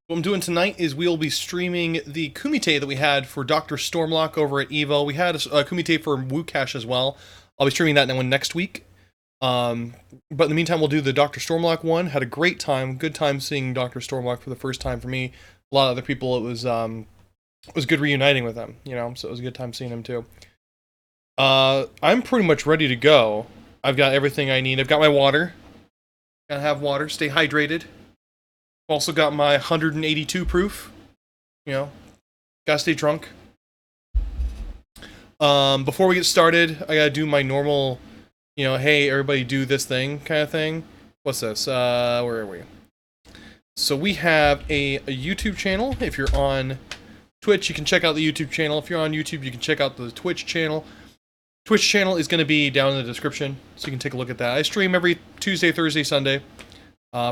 What I'm doing tonight is we'll be streaming the Kumite that we had for Dr. Stormlocke over at EVO. We had a Kumite for Woocash as well. I'll be streaming that one next week. But in the meantime, we'll do the Dr. Stormlocke one. Had a great time. Good time seeing Dr. Stormlocke for the first time for me. A lot of other people, it was good reuniting with them, you know, so it was a good time seeing him too. I'm pretty much ready to go. I've got everything I need. I've got my water. Gotta have water. Stay hydrated. Also got my 182 proof. You know, gotta stay drunk. Before we get started, I gotta do my normal, you know, hey, everybody do this thing kind of thing. What's this? Where are we? So we have a YouTube channel. If you're on Twitch, you can check out the YouTube channel. If you're on YouTube, you can check out the Twitch channel. Twitch channel is going to be down in the description, so you can take a look at that. I stream every Tuesday, Thursday, Sunday.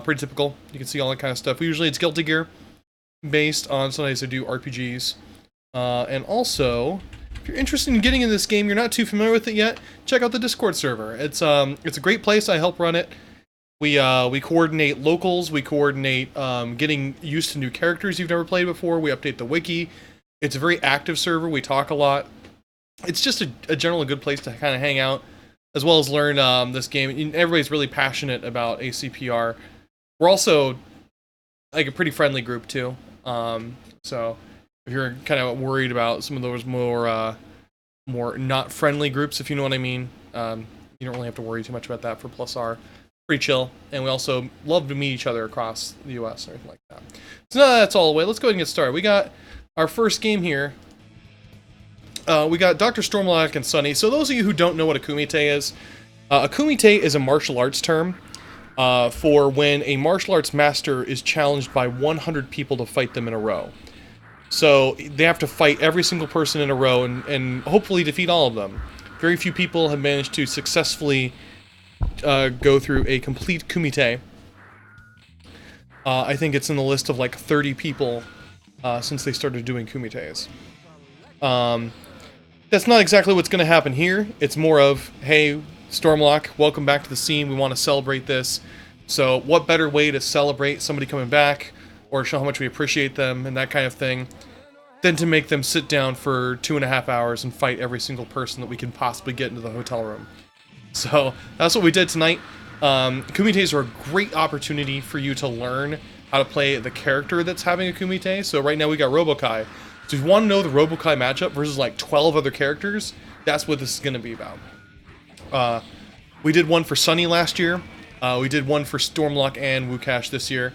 Pretty typical. You can see all that kind of stuff. Usually it's Guilty Gear based. On Sundays I do RPGs. And also, if you're interested in getting in this game, you're not too familiar with it yet, check out the Discord server. It's a great place. I help run it. We coordinate locals. We coordinate getting used to new characters you've never played before. We update the wiki. It's a very active server. We talk a lot. It's just a general good place to kind of hang out, as well as learn this game. And everybody's really passionate about ACPR. We're also like a pretty friendly group too. So if you're kind of worried about some of those more not friendly groups, if you know what I mean, you don't really have to worry too much about that for +R. Pretty chill, and we also love to meet each other across the US or anything like that. So now that's all the way. Let's go ahead and get started. We got our first game here. We got Dr. Stormlocke and Sonny. So those of you who don't know what a Kumite is a martial arts term for when a martial arts master is challenged by 100 people to fight them in a row. So they have to fight every single person in a row and hopefully defeat all of them. Very few people have managed to successfully go through a complete Kumite. I think it's in the list of like 30 people since they started doing Kumites. That's not exactly what's going to happen here. It's more of, hey, Stormlocke, welcome back to the scene. We want to celebrate this. So what better way to celebrate somebody coming back or show how much we appreciate them and that kind of thing than to make them sit down for 2.5 hours and fight every single person that we can possibly get into the hotel room. So that's what we did tonight. Kumites are a great opportunity for you to learn how to play the character that's having a Kumite. So right now we got Robo-Ky. So if you want to know the Robo-Ky matchup versus like 12 other characters, that's what this is going to be about. We did one for Sonny last year. We did one for Stormlocke and Woocash this year.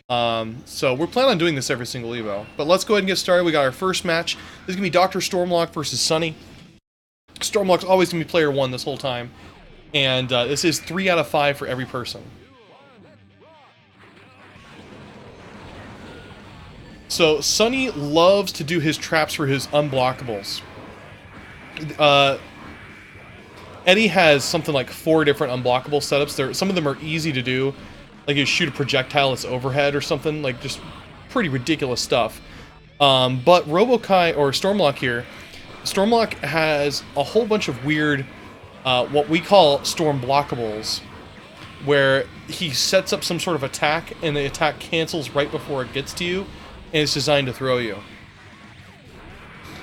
So we're planning on doing this every single EVO. But let's go ahead and get started. We got our first match. This is going to be Dr. Stormlocke versus Sonny. Stormlocke's always going to be player 1 this whole time. And this is 3 out of 5 for every person. So, Sonny loves to do his traps for his unblockables. Eddie has something like 4 different unblockable setups. Some of them are easy to do. Like you shoot a projectile that's overhead or something. Like just pretty ridiculous stuff. But Robo-Ky, or Stormlocke here, Stormlocke has a whole bunch of weird, what we call storm blockables, where he sets up some sort of attack and the attack cancels right before it gets to you. And it's designed to throw you.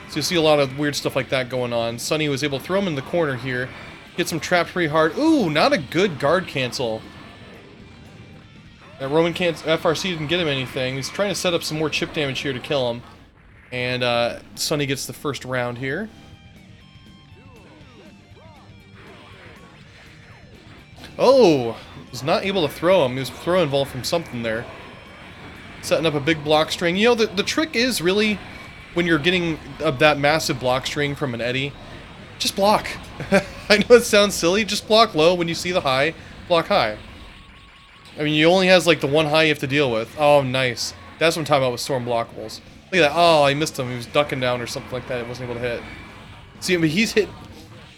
So you see a lot of weird stuff like that going on. Sonny was able to throw him in the corner here. Get some trapped pretty hard. Ooh, not a good guard cancel. That Roman FRC didn't get him anything. He's trying to set up some more chip damage here to kill him. And Sonny gets the first round here. Oh, was not able to throw him. He was throw involved from something there. Setting up a big block string. You know, the trick is really, when you're getting that massive block string from an Eddie, just block. I know it sounds silly, just block low. When you see the high, block high. I mean, you only has like the one high you have to deal with. Oh, nice. That's what I'm talking about with storm blockables. Look at that. Oh, I missed him. He was ducking down or something like that. He wasn't able to hit. See, I mean, he's hit.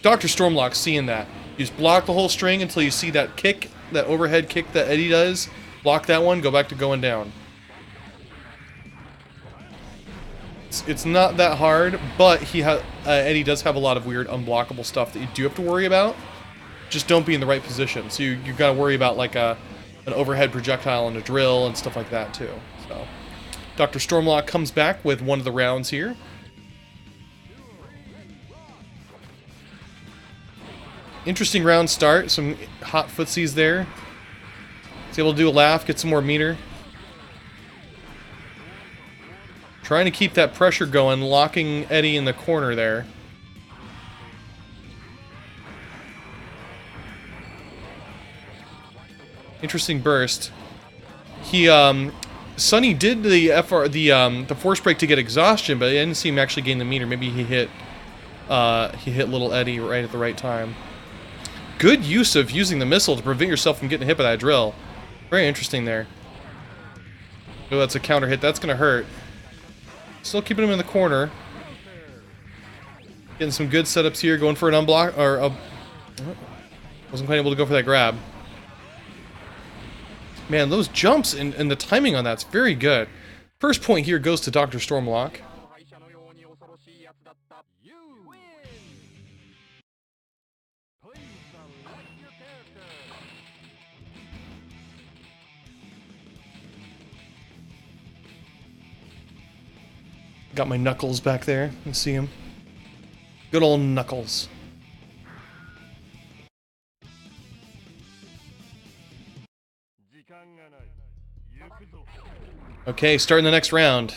Dr. Stormlocke seeing that. You just block the whole string until you see that kick, that overhead kick that Eddie does. Block that one, go back to going down. It's not that hard, but Eddie does have a lot of weird unblockable stuff that you do have to worry about. Just don't be in the right position. So you got to worry about like an overhead projectile and a drill and stuff like that too. So Dr. Stormlocke comes back with one of the rounds here. Interesting round start. Some hot footsies there. He's able to do a laugh, get some more meter. Trying to keep that pressure going, locking Eddie in the corner there. Interesting burst. Sonny did the force break to get exhaustion, but it didn't seem to actually gain the meter. Maybe he hit little Eddie right at the right time. Good use of using the missile to prevent yourself from getting hit by that drill. Very interesting there. Oh, that's a counter hit. That's gonna hurt. Still keeping him in the corner. Getting some good setups here. Going for an unblock or wasn't quite able to go for that grab. Man, those jumps and the timing on that's very good. First point here goes to Dr. Stormlocke. Got my Knuckles back there. You see him. Good old Knuckles. Okay, starting the next round.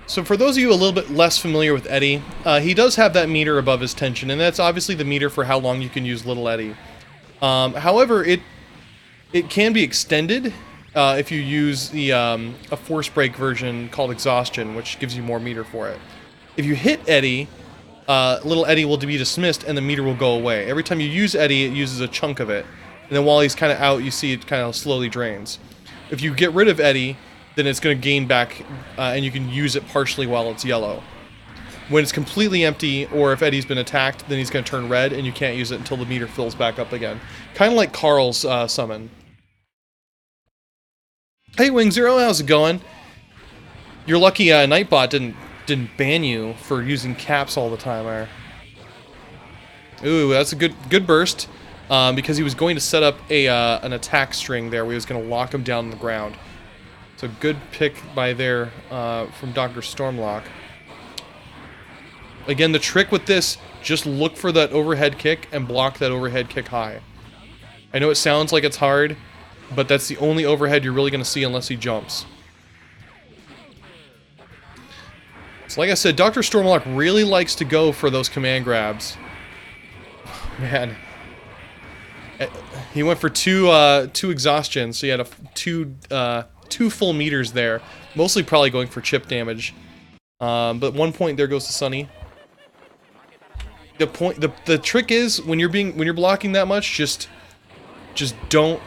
So for those of you a little bit less familiar with Eddie, he does have that meter above his tension, and that's obviously the meter for how long you can use little Eddie. However, it can be extended if you use the a force break version called Exhaustion, which gives you more meter for it. If you hit Eddie, little Eddie will be dismissed and the meter will go away. Every time you use Eddie, it uses a chunk of it. And then while he's kind of out, you see it kind of slowly drains. If you get rid of Eddie, then it's going to gain back and you can use it partially while it's yellow. When it's completely empty, or if Eddie's been attacked, then he's going to turn red and you can't use it until the meter fills back up again. Kind of like Carl's summon. Hey WingZero, how's it going? You're lucky Nightbot didn't ban you for using caps all the time, there. Ooh, that's a good burst, because he was going to set up an attack string there where he was going to lock him down on the ground. So good pick by there from Dr. Stormlocke. Again, the trick with this, just look for that overhead kick and block that overhead kick high. I know it sounds like it's hard, but that's the only overhead you're really going to see unless he jumps. So like I said, Dr. Stormlocke really likes to go for those command grabs. Man. He went for two exhaustions, so he had two full meters there. Mostly probably going for chip damage. But 1 point there goes to Sonny. The trick is when you're blocking that much, just don't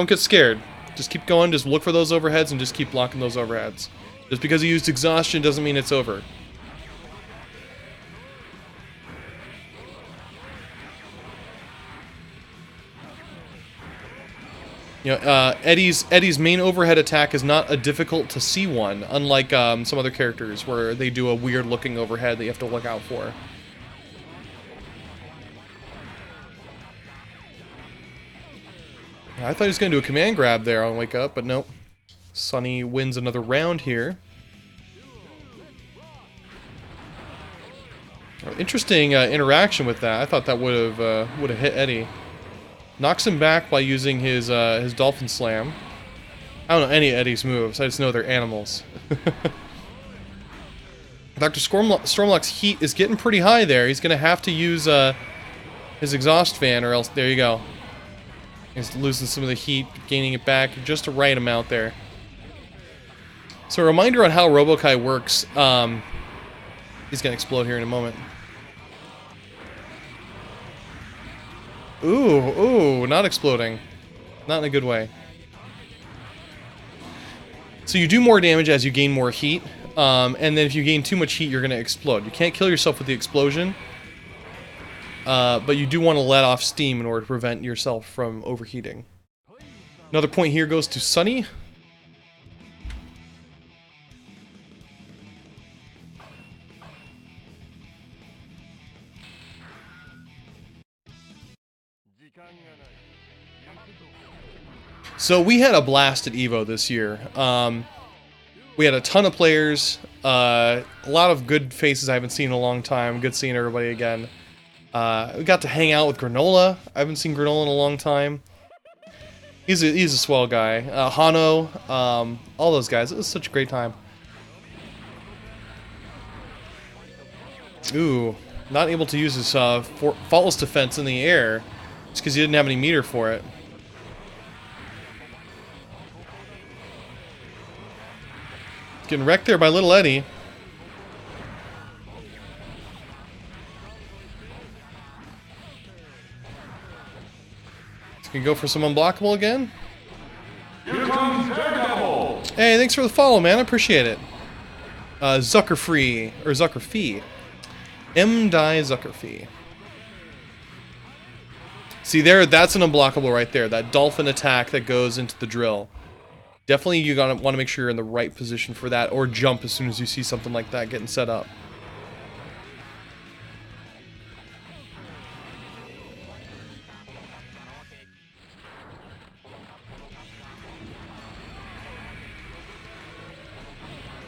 get scared. Just keep going, just look for those overheads and just keep blocking those overheads. Just because he used exhaustion doesn't mean it's over. You know, Eddie's main overhead attack is not a difficult to see one, unlike some other characters where they do a weird looking overhead that you have to look out for. I thought he was going to do a command grab there on Wake Up, but nope. Sonny wins another round here. Interesting interaction with that. I thought that would have hit Eddie. Knocks him back by using his Dolphin Slam. I don't know any of Eddie's moves. I just know they're animals. Dr. Stormlocke's heat is getting pretty high there. He's going to have to use his exhaust fan, or else there you go. He's losing some of the heat, gaining it back just the right amount there. So a reminder on how Robo-Ky works. He's going to explode here in a moment. Ooh, not exploding. Not in a good way. So you do more damage as you gain more heat. And then if you gain too much heat, you're going to explode. You can't kill yourself with the explosion. But you do want to let off steam in order to prevent yourself from overheating. Another point here goes to Sonny. So we had a blast at EVO this year. We had a ton of players, a lot of good faces I haven't seen in a long time. Good seeing everybody again. We got to hang out with Granola. I haven't seen Granola in a long time. He's a swell guy. Honnou, all those guys. It was such a great time. Ooh, not able to use his faultless defense in the air just because he didn't have any meter for it. Getting wrecked there by Little Eddie. He's gonna go for some unblockable again. Here comes Daredevil. Hey, thanks for the follow, man. I appreciate it. Zuckerfree, or Zuckerfee. M-Die Zuckerfee. See there, that's an unblockable right there. That dolphin attack that goes into the drill. Definitely you want to make sure you're in the right position for that, or jump as soon as you see something like that getting set up.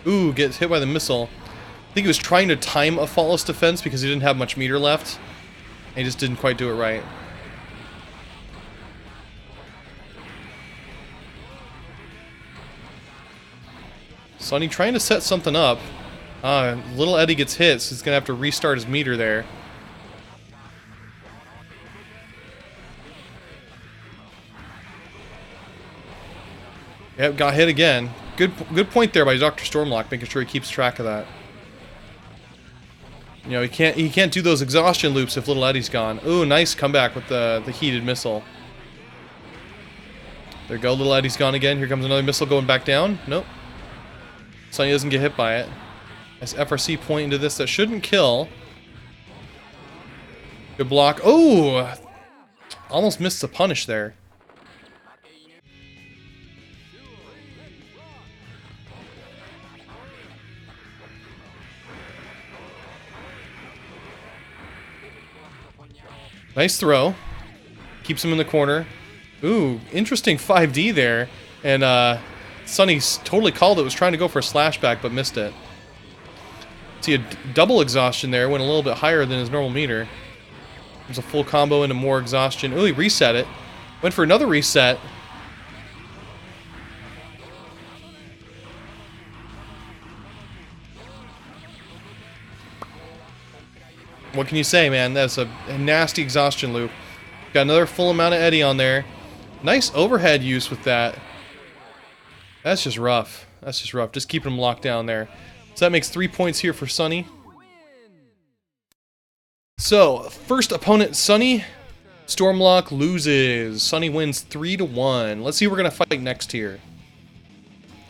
Ooh, gets hit by the missile. I think he was trying to time a faultless defense because he didn't have much meter left. And he just didn't quite do it right. Sonny trying to set something up. Little Eddie gets hit, so he's going to have to restart his meter there. Yep, got hit again. Good point there by Dr. Stormlocke, making sure he keeps track of that. You know, he can't do those exhaustion loops if Little Eddie's gone. Ooh, nice comeback with the heated missile. There you go, Little Eddie's gone again. Here comes another missile going back down. Nope. Sonny doesn't get hit by it. Nice FRC point into this that shouldn't kill. Good block. Oh! Almost missed the punish there. Nice throw. Keeps him in the corner. Ooh, interesting 5D there. And Sonny's totally called it. Was trying to go for a slashback, but missed it. See a double exhaustion there. Went a little bit higher than his normal meter. There's a full combo into more exhaustion. Ooh, he reset it. Went for another reset. What can you say, man? That's a nasty exhaustion loop. Got another full amount of Eddie on there. Nice overhead use with that. That's just rough. That's just rough. Just keeping him locked down there. So that makes 3 points here for Sonny. So, first opponent, Sonny. Stormlocke loses. Sonny wins 3-1. Let's see who we're going to fight next here.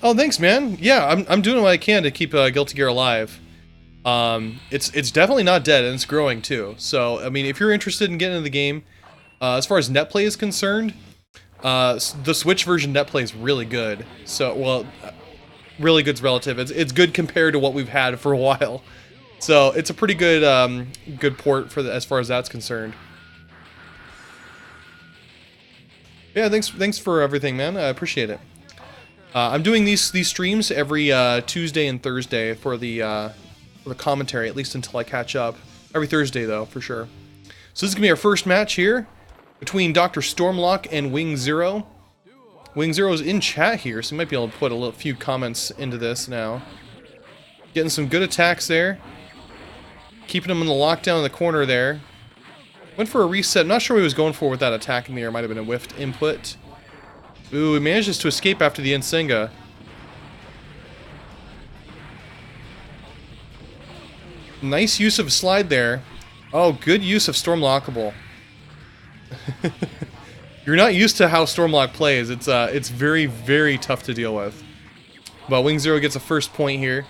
Oh, thanks, man. Yeah, I'm doing what I can to keep Guilty Gear alive. It's definitely not dead, and it's growing too. So, I mean, if you're interested in getting into the game, as far as net play is concerned, the Switch version net play is really good. So, well, really good's relative. It's good compared to what we've had for a while. So, it's a pretty good good port for as far as that's concerned. Yeah, thanks for everything, man. I appreciate it. I'm doing these streams every Tuesday and Thursday for the commentary, at least until I catch up. Every Thursday, though, for sure. So this is going to be our first match here between Dr. Stormlocke and WingZero. WingZero's in chat here, so you might be able to put a few comments into this now. Getting some good attacks there. Keeping him in the lockdown in the corner there. Went for a reset. Not sure what he was going for with that attack in the air. Might have been a whiffed input. Ooh, he manages to escape after the Nsenga. Nice use of slide there. Oh, good use of Stormlockable. You're not used to how Stormlocke plays. It's very, very tough to deal with. But WingZero gets a first point here.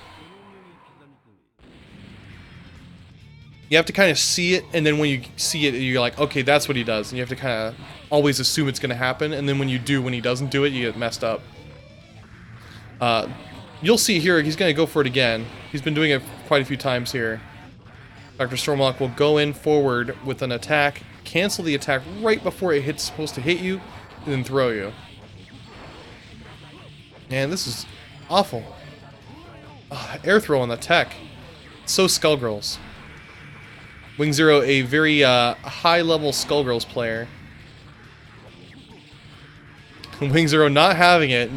You have to kind of see it, and then when you see it, you're like, okay, that's what he does. And you have to kind of always assume it's going to happen, and then when he doesn't do it, you get messed up. You'll see here, he's going to go for it again. He's been doing it quite a few times here. Dr. Stormlocke will go in forward with an attack, cancel the attack right before it's supposed to hit you, and then throw you. Man, this is awful. Air throw on the tech. So Skullgirls. WingZero, a very high-level Skullgirls player. WingZero not having it.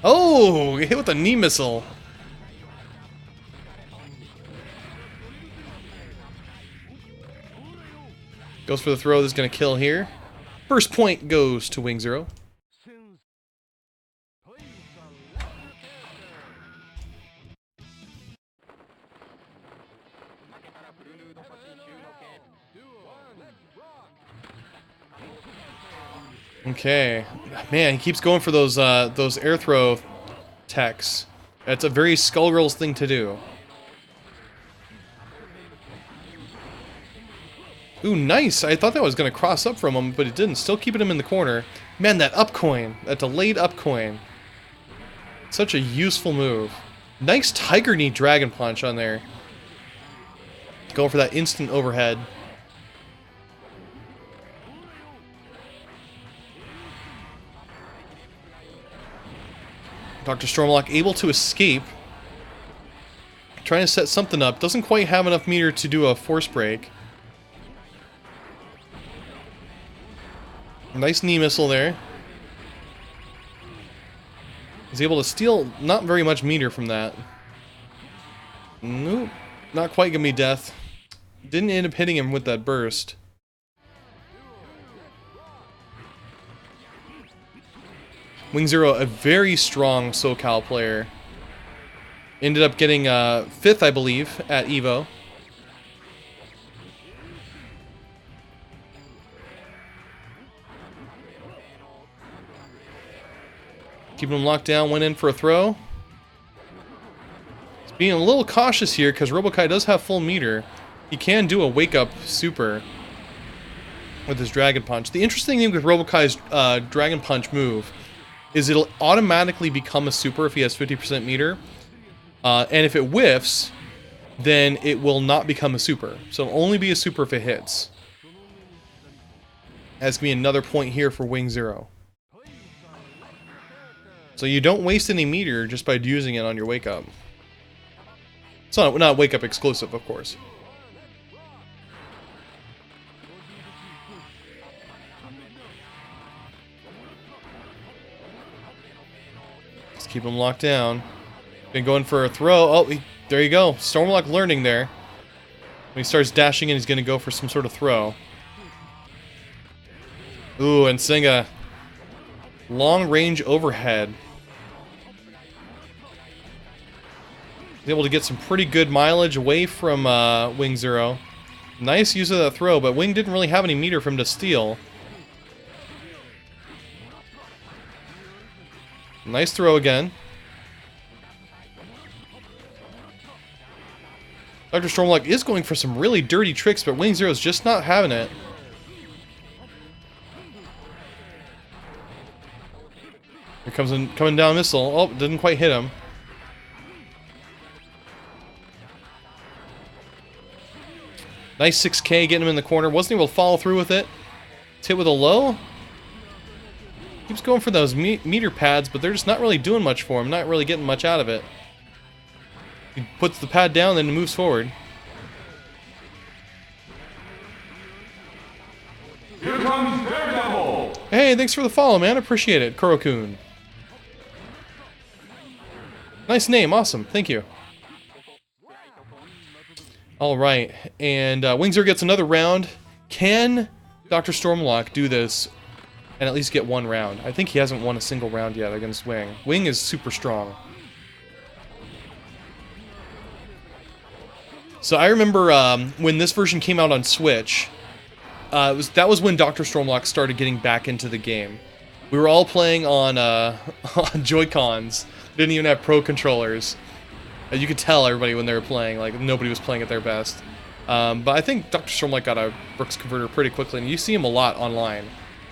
Oh, hit with a knee missile. Goes for the throw. This is going to kill here. First point goes to WingZero. Okay, man, he keeps going for those air throw techs. That's a very Skullgirls thing to do. Ooh, nice! I thought that was gonna cross up from him, but it didn't. Still keeping him in the corner. Man, that up coin, that delayed up coin. Such a useful move. Nice Tiger Knee Dragon Punch on there. Going for that instant overhead. Dr. Stormlocke able to escape. Trying to set something up. Doesn't quite have enough meter to do a force break. Nice knee missile there. He's able to steal not very much meter from that. Nope. Not quite gonna be death. Didn't end up hitting him with that burst. WingZero, a very strong SoCal player. Ended up getting 5th, I believe, at EVO. Keeping him locked down, went in for a throw. He's being a little cautious here because Robo-Ky does have full meter. He can do a wake-up super with his Dragon Punch. The interesting thing with Robo-Ky's Dragon Punch move is it'll automatically become a super if he has 50% meter. And if it whiffs, then it will not become a super. So it'll only be a super if it hits. That's going to be another point here for WingZero. So you don't waste any meter just by using it on your wake up. It's not wake up exclusive, of course. Let's keep him locked down. Been going for a throw. Oh, there you go. Stormlocke learning there. When he starts dashing in, he's going to go for some sort of throw. Ooh, and Singa. Long range overhead. He's able to get some pretty good mileage away from WingZero. Nice use of that throw, but Wing didn't really have any meter for him to steal. Nice throw again. Dr. Stormlocke is going for some really dirty tricks, but WingZero's just not having it. Here comes coming down missile. Oh, didn't quite hit him. Nice 6K getting him in the corner. Wasn't able to follow through with it. It's hit with a low. Keeps going for those meter pads, but they're just not really doing much for him. Not really getting much out of it. He puts the pad down, then moves forward. Here comes Daredevil! Hey, thanks for the follow, man. Appreciate it, Kurokun. Nice name, awesome. Thank you. Alright, and WingZero gets another round. Can Dr. Stormlocke do this and at least get one round? I think he hasn't won a single round yet against Wing. Wing is super strong. So I remember when this version came out on Switch, that was when Dr. Stormlocke started getting back into the game. We were all playing on, on Joy-Cons. Didn't even have Pro controllers. You could tell everybody when they were playing, like nobody was playing at their best. But I think Dr. Stormlocke got a Brooks converter pretty quickly, and you see him a lot online.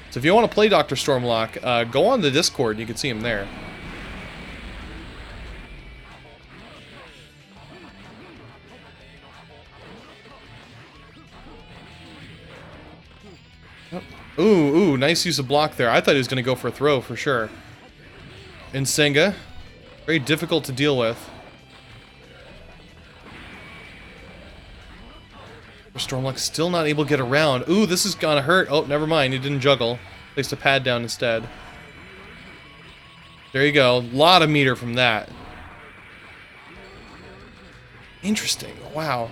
So if you want to play Dr. Stormlocke, go on the Discord, and you can see him there. Ooh, nice use of block there. I thought he was going to go for a throw for sure. And Senga, very difficult to deal with. Stormlocke still not able to get around. Ooh, this is gonna hurt. Oh, never mind. He didn't juggle. Placed a pad down instead. There you go. A lot of meter from that. Interesting. Wow.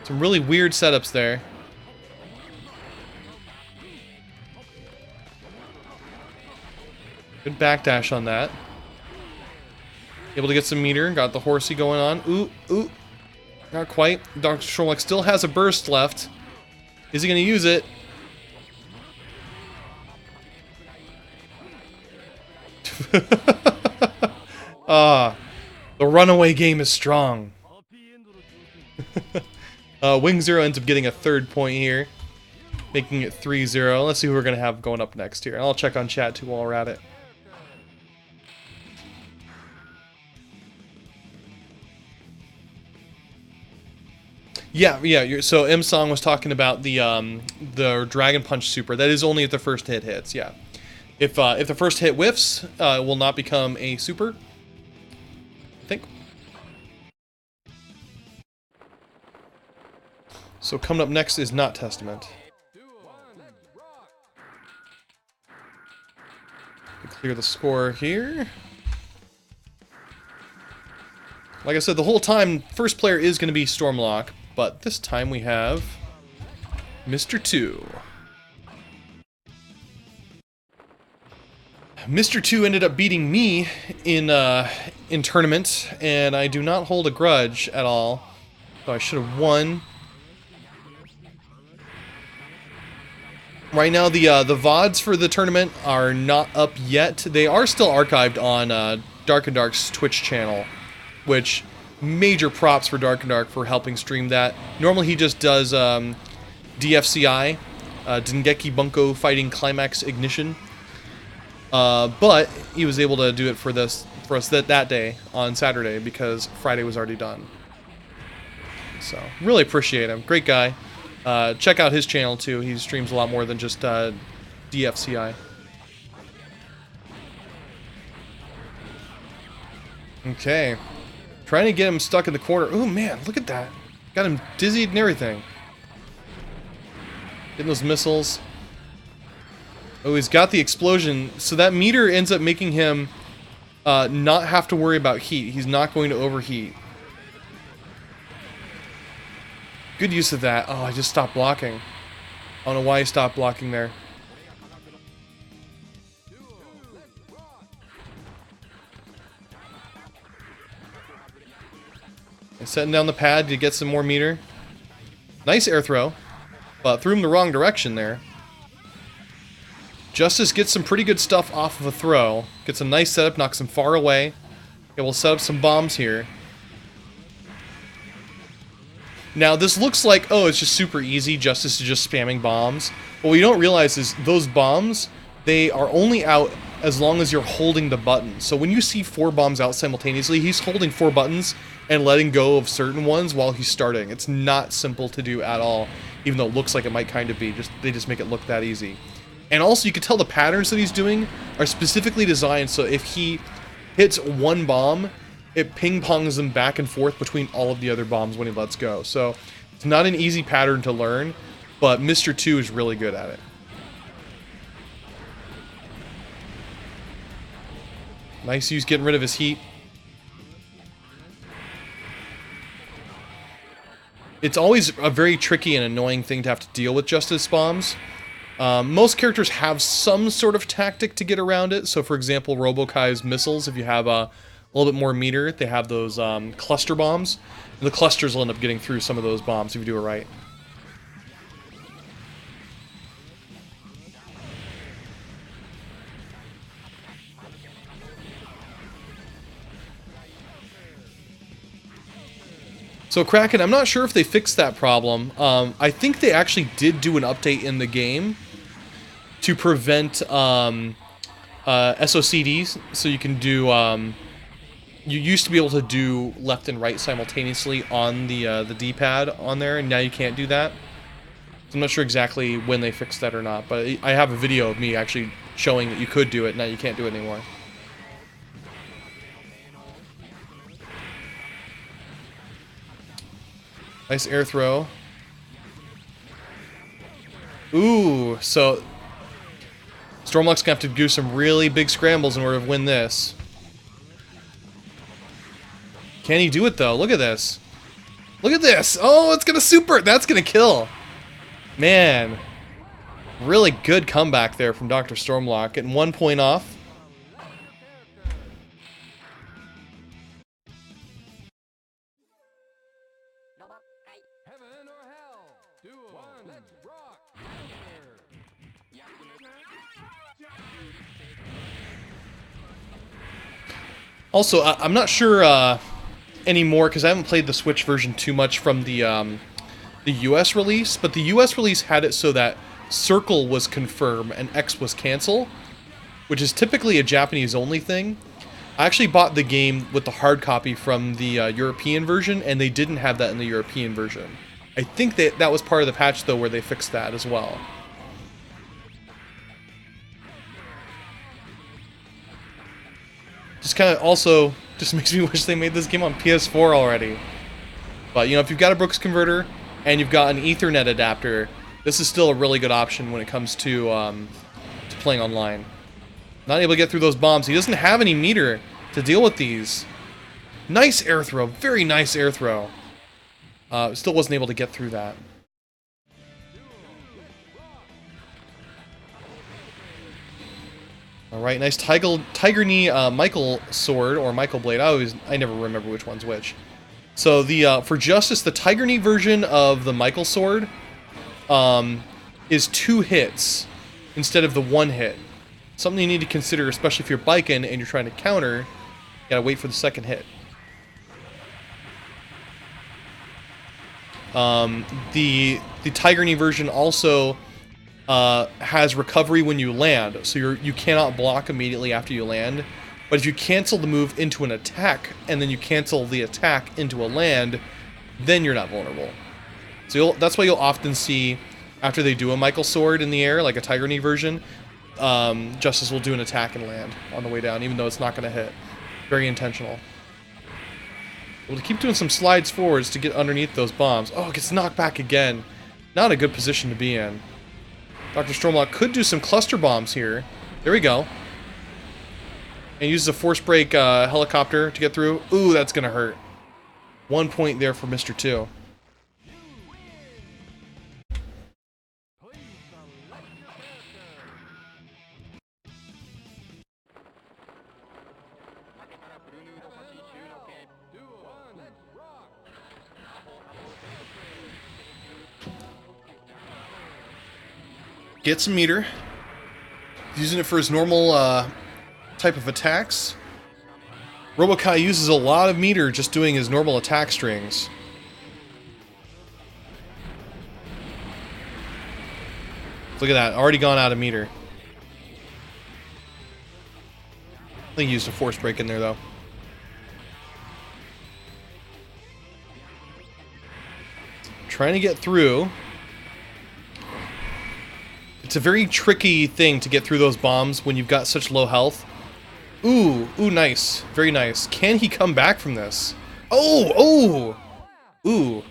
Some really weird setups there. Good backdash on that. Able to get some meter. Got the horsey going on. Ooh. Not quite. Dr. Stormlocke still has a burst left. Is he going to use it? The runaway game is strong. WingZero ends up getting a third point here, making it 3-0. Let's see who we're going to have going up next here. I'll check on chat too while we're at it. Yeah. So M Song was talking about the Dragon Punch super. That is only if the first hit hits. Yeah, if the first hit whiffs, it will not become a super. I think. So coming up next is not Testament. Clear the score here. Like I said, the whole time, first player is going to be Stormlocke. But this time we have Mr. 2. Mr. 2 ended up beating me in tournament, and I do not hold a grudge at all. So I should have won. Right now, the VODs for the tournament are not up yet. They are still archived on Dark and Dark's Twitch channel, which... Major props for Dark and Dark for helping stream that. Normally he just does DFCI, Dengeki Bunko Fighting Climax Ignition, but he was able to do it for us that day on Saturday because Friday was already done. So really appreciate him, great guy. Check out his channel too. He streams a lot more than just DFCI. Okay. Trying to get him stuck in the corner. Oh man, look at that. Got him dizzied and everything. Getting those missiles. Oh, he's got the explosion. So that meter ends up making him not have to worry about heat. He's not going to overheat. Good use of that. Oh, I just stopped blocking. I don't know why he stopped blocking there. And setting down the pad to get some more meter. Nice air throw, but threw him the wrong direction there. Justice gets some pretty good stuff off of a throw. Gets a nice setup, knocks him far away. Okay, we'll set up some bombs here. Now this looks like, oh, it's just super easy. Justice is just spamming bombs. But what you don't realize is those bombs, they are only out as long as you're holding the button. So when you see 4 bombs out simultaneously, he's holding 4 buttons and letting go of certain ones while he's starting. It's not simple to do at all, even though it looks like it might kind of be. They just make it look that easy. And also, you can tell the patterns that he's doing are specifically designed so if he hits one bomb, it ping-pongs them back and forth between all of the other bombs when he lets go. So it's not an easy pattern to learn, but Mr. 2 is really good at it. Nice use getting rid of his heat. It's always a very tricky and annoying thing to have to deal with Justice bombs. Most characters have some sort of tactic to get around it. So for example, Robo-Ky's missiles, if you have a little bit more meter, they have those cluster bombs. And the clusters will end up getting through some of those bombs if you do it right. So Kraken, I'm not sure if they fixed that problem. I think they actually did do an update in the game to prevent SOCDs, so you can do. You used to be able to do left and right simultaneously on the D-pad on there, and now you can't do that. So I'm not sure exactly when they fixed that or not, but I have a video of me actually showing that you could do it. Now you can't do it anymore. Nice air throw. Ooh, so Stormlocke's gonna have to do some really big scrambles in order to win this. Can he do it though? Look at this. Look at this. Oh, it's gonna super. That's gonna kill. Man. Really good comeback there from Dr. Stormlocke. Getting 1 point off. Heaven or hell? Duel. Let's rock. Also, I'm not sure anymore because I haven't played the Switch version too much from the US release, but the US release had it so that circle was confirm and X was cancel, which is typically a Japanese only thing. I actually bought the game with the hard copy from the European version, and they didn't have that in the European version. I think that was part of the patch though where they fixed that as well. Just kind of also just makes me wish they made this game on PS4 already. But you know, if you've got a Brooks converter and you've got an Ethernet adapter, this is still a really good option when it comes to playing online. Not able to get through those bombs. He doesn't have any meter to deal with these. Nice air throw. Very nice air throw. Still wasn't able to get through that. Alright, nice Tiger Knee Michael Sword, or Michael Blade. I never remember which one's which. So the for Justice, the Tiger Knee version of the Michael Sword is 2 hits instead of the 1 hit. Something you need to consider, especially if you're biking and you're trying to counter. You gotta wait for the 2nd hit. The Tiger Knee version also has recovery when you land, so you cannot block immediately after you land. But if you cancel the move into an attack, and then you cancel the attack into a land, then you're not vulnerable. So that's why you'll often see, after they do a Michael Sword in the air, like a Tiger Knee version, Justice will do an attack and land on the way down, even though it's not going to hit. Very intentional. Well, to keep doing some slides forwards to get underneath those bombs. Oh, it gets knocked back again. Not a good position to be in. Dr. Stormlocke could do some cluster bombs here. There we go. And uses a force break helicopter to get through. Ooh, that's going to hurt. 1 point there for Mr. 2. Gets a meter. He's using it for his normal type of attacks. Robo-Ky uses a lot of meter just doing his normal attack strings. Look at that, already gone out of meter. I think he used a force break in there though. Trying to get through. It's a very tricky thing to get through those bombs when you've got such low health. Ooh, nice. Very nice. Can he come back from this? Oh! Ooh.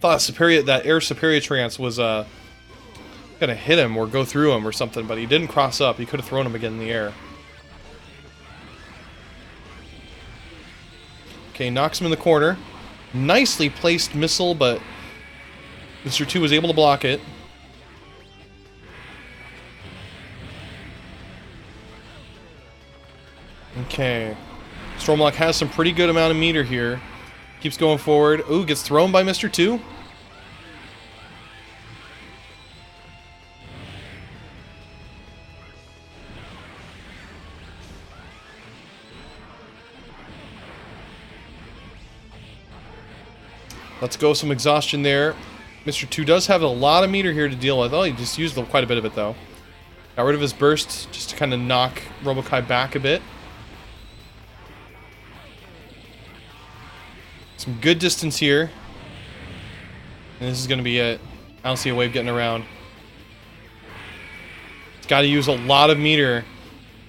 Thought that air superior trance was gonna hit him or go through him or something, but he didn't cross up. He could have thrown him again in the air. Okay, knocks him in the corner. Nicely placed missile, but Mr. 2 was able to block it. Okay. Stormlocke has some pretty good amount of meter here. Keeps going forward. Ooh, gets thrown by Mr. 2. Let's go, some exhaustion there. Mr. 2 does have a lot of meter here to deal with. Oh, he just used quite a bit of it, though. Got rid of his burst just to kind of knock Robo-Ky back a bit. Some good distance here. And this is going to be it. I don't see a wave getting around. It's got to use a lot of meter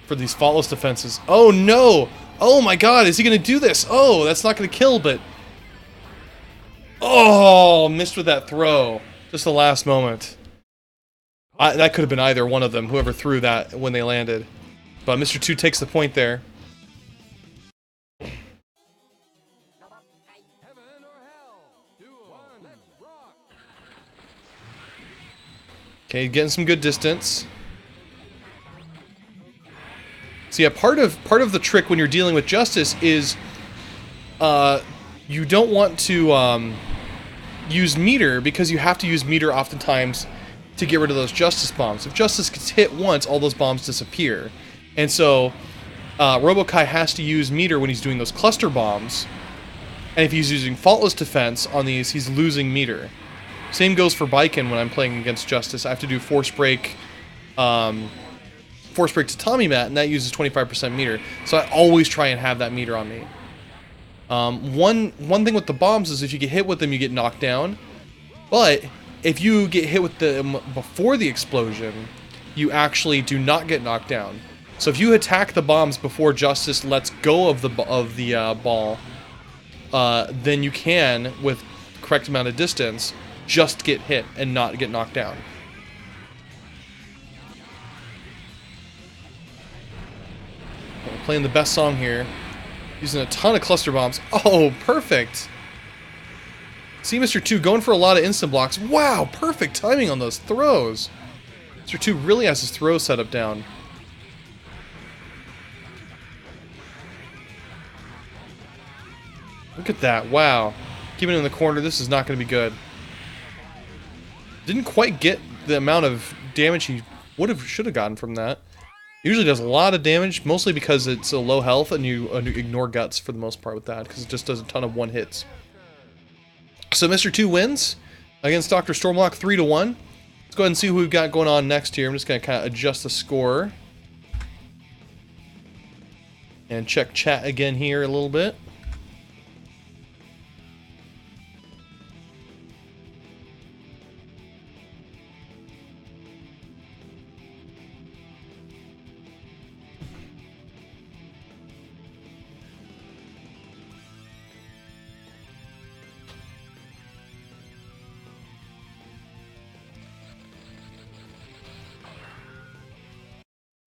for these faultless defenses. Oh no! Oh my god, is he going to do this? Oh, that's not going to kill, but... Oh, missed with that throw. Just the last moment. That could have been either one of them, whoever threw that when they landed. But Mr. 2 takes the point there. Heaven or hell. Duo. Let's rock. Okay, getting some good distance. So yeah, part of the trick when you're dealing with Justice is you don't want to use meter, because you have to use meter oftentimes to get rid of those Justice bombs. If Justice gets hit once, all those bombs disappear. And so Robo-Ky has to use meter when he's doing those cluster bombs. And if he's using faultless defense on these, he's losing meter. Same goes for Baiken when I'm playing against Justice. I have to do Force Break to Tommy Mat, and that uses 25% meter. So I always try and have that meter on me. One thing with the bombs is if you get hit with them, you get knocked down. But if you get hit with them before the explosion, you actually do not get knocked down. So if you attack the bombs before Justice lets go of the ball, then you can, with the correct amount of distance, just get hit and not get knocked down. We're playing the best song here. Using a ton of cluster bombs. Oh, perfect! See Mr. 2 going for a lot of instant blocks. Wow, perfect timing on those throws. Mr. 2 really has his throw setup down. Look at that, wow. Keeping it in the corner, this is not going to be good. Didn't quite get the amount of damage he should have gotten from that. Usually does a lot of damage, mostly because it's a low health and you ignore guts for the most part with that, because it just does a ton of one hits. So Mr. 2 wins against Dr. Stormlocke 3-1. Let's go ahead and see who we've got going on next here. I'm just going to kind of adjust the score. And check chat again here a little bit.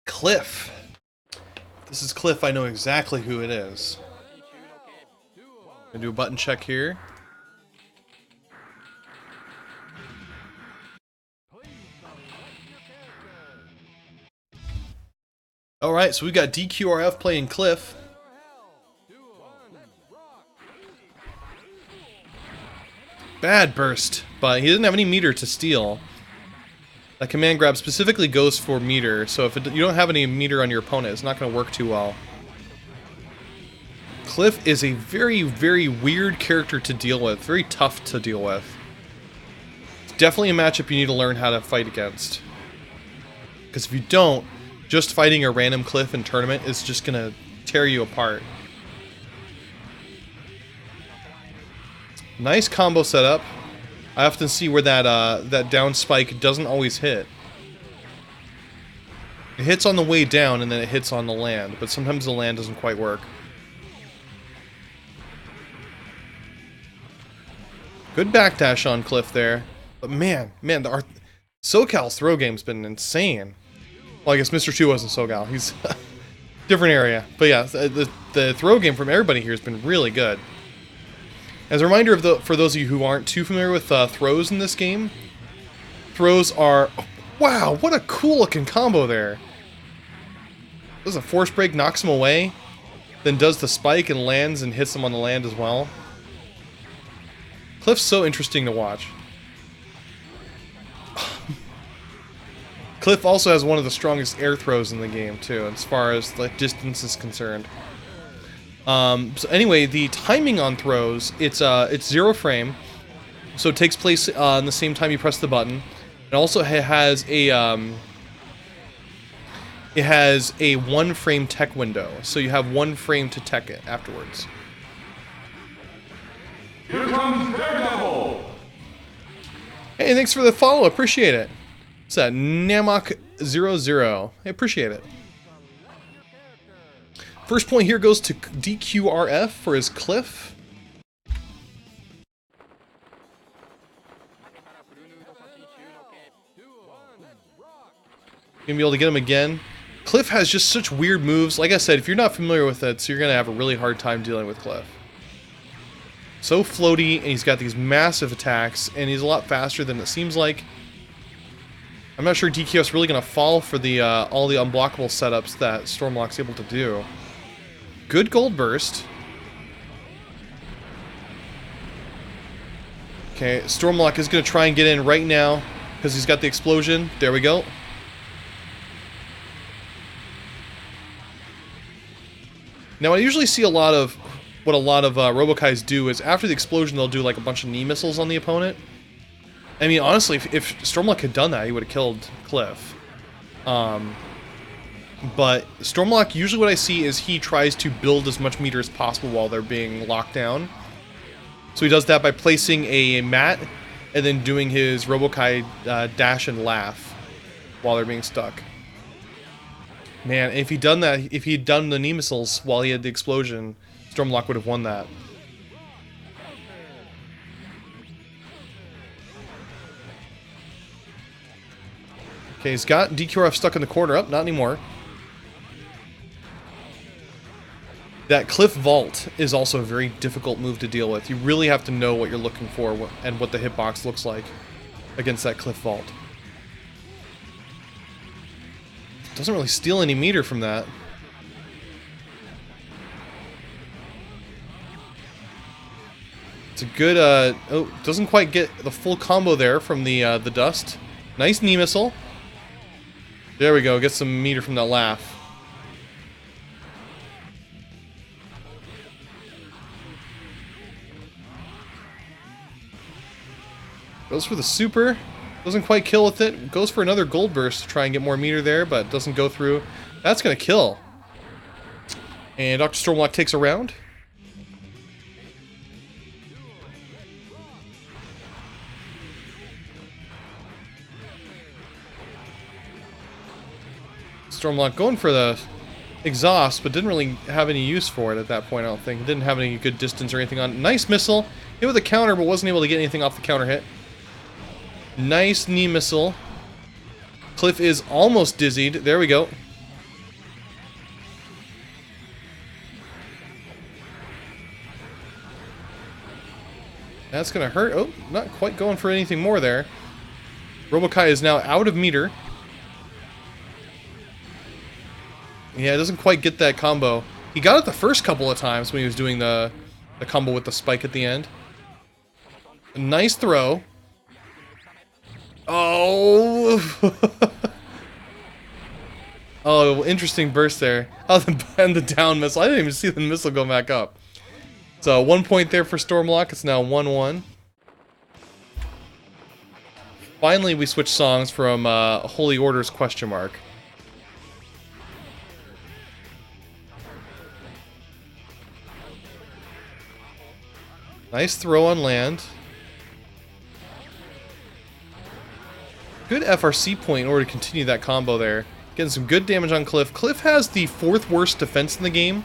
Cliff. This is Cliff. I know exactly who it is. Gonna do a button check here. Alright, so we got DQRF playing Cliff. Bad burst, but he doesn't have any meter to steal. That command grab specifically goes for meter, so if you don't have any meter on your opponent, it's not going to work too well. Cliff is a very, very weird character to deal with. Very tough to deal with. It's definitely a matchup you need to learn how to fight against. Because if you don't, just fighting a random Cliff in tournament is just going to tear you apart. Nice combo setup. I often see where that down spike doesn't always hit. It hits on the way down and then it hits on the land, but sometimes the land doesn't quite work. Good backdash on Cliff there. But man, our SoCal's throw game's been insane. Well, I guess Mr. 2 wasn't SoCal. He's different area. But yeah, the throw game from everybody here has been really good. As a reminder for those of you who aren't too familiar with throws in this game, throws are... Wow, what a cool looking combo there. Does a force break, knocks him away, then does the spike and lands and hits him on the land as well. Cliff's so interesting to watch. Cliff also has one of the strongest air throws in the game too, as far as like distance is concerned. So anyway, the timing on throws, it's 0 frame, so it takes place on the same time you press the button. It also has a 1 frame tech window, so you have 1 frame to tech it afterwards. Here comes Daredevil! Hey, thanks for the follow. Appreciate it. What's that? Namok00. I appreciate it. First point here goes to DQRF for his Cliff. Gonna be able to get him again. Cliff has just such weird moves. Like I said, if you're not familiar with it, so you're gonna have a really hard time dealing with Cliff. So floaty, and he's got these massive attacks, and he's a lot faster than it seems like. I'm not sure DQ's really gonna fall for the all the unblockable setups that Stormlocke's able to do. Good gold burst. Okay, Stormlocke is gonna try and get in right now because he's got the explosion. There we go. Now I usually see a lot of what a lot of Robo-Kys do is after the explosion they'll do like a bunch of knee missiles on the opponent. I mean honestly, if Stormlocke had done that he would have killed Cliff. But Stormlocke, usually what I see is he tries to build as much meter as possible while they're being locked down. So he does that by placing a mat and then doing his Robo-Ky dash and laugh while they're being stuck. Man, if he'd done that, if he'd done the knee missiles while he had the explosion, Stormlocke would have won that. Okay, he's got DQRF stuck in the corner. Up, not anymore. That Cliff Vault is also a very difficult move to deal with. You really have to know what you're looking for and what the hitbox looks like against that Cliff Vault. Doesn't really steal any meter from that. It's a good, oh, doesn't quite get the full combo there from the dust. Nice knee missile. There we go, get some meter from that laugh. Goes for the super. Doesn't quite kill with it. Goes for another gold burst to try and get more meter there, but doesn't go through. That's gonna kill. And Dr. Stormlocke takes a round. Stormlocke going for the exhaust, but didn't really have any use for it at that point, I don't think. Didn't have any good distance or anything on. Nice missile. Hit with a counter, but wasn't able to get anything off the counter hit. Nice knee missile. Cliff is almost dizzied. There we go. That's gonna hurt. Oh, not quite going for anything more there. Robo-Ky is now out of meter. Yeah, it doesn't quite get that combo. He got it the first couple of times when he was doing the combo with the spike at the end. A nice throw. Oh! Oh, interesting burst there. Oh, and the down missile. I didn't even see the missile go back up. So, 1 point there for Stormlocke. It's now 1-1. Finally, we switch songs from Holy Order's question mark. Nice throw on land. Good FRC point in order to continue that combo there. Getting some good damage on Cliff. Cliff has the 4th worst defense in the game.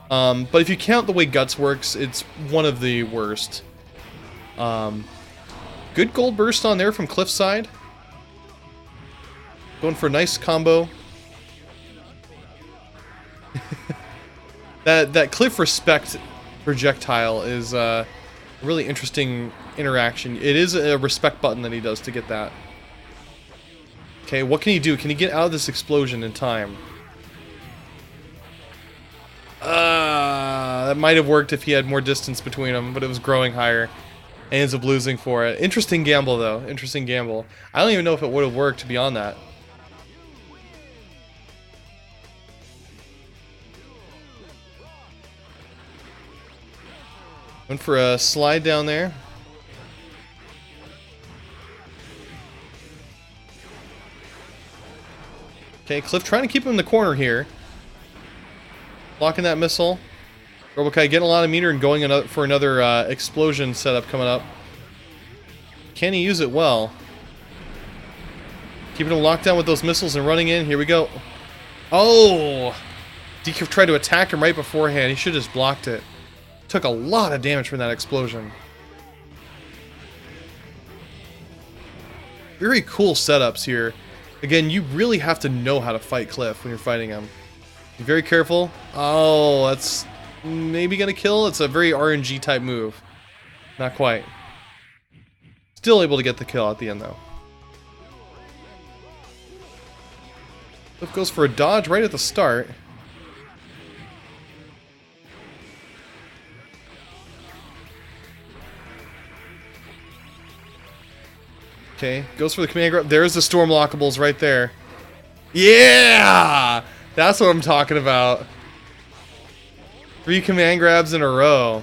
But if you count the way Guts works, it's one of the worst. Good gold burst on there from Cliff's side. Going for a nice combo. That Cliff respect projectile is a really interesting interaction. It is a respect button that he does to get that. Okay, what can he do? Can he get out of this explosion in time? That might have worked if he had more distance between them, but it was growing higher. And ends up losing for it. Interesting gamble, though. Interesting gamble. I don't even know if it would have worked beyond that. Went for a slide down there. Okay, Cliff trying to keep him in the corner here. Blocking that missile. Robo-Ky getting a lot of meter and going for another explosion setup coming up. can he use it well? Keeping him locked down with those missiles and running in. Here we go. Oh! DQ tried to attack him right beforehand. He should have just blocked it. Took a lot of damage from that explosion. Very cool setups here. Again, you really have to know how to fight Cliff when you're fighting him. Be very careful. Oh, that's maybe gonna kill. It's a very RNG type move. Not quite. Still able to get the kill at the end though. Cliff goes for a dodge right at the start. Okay, goes for the command grab. There's the Stormlockables right there. Yeah! That's what I'm talking about. 3 command grabs in a row.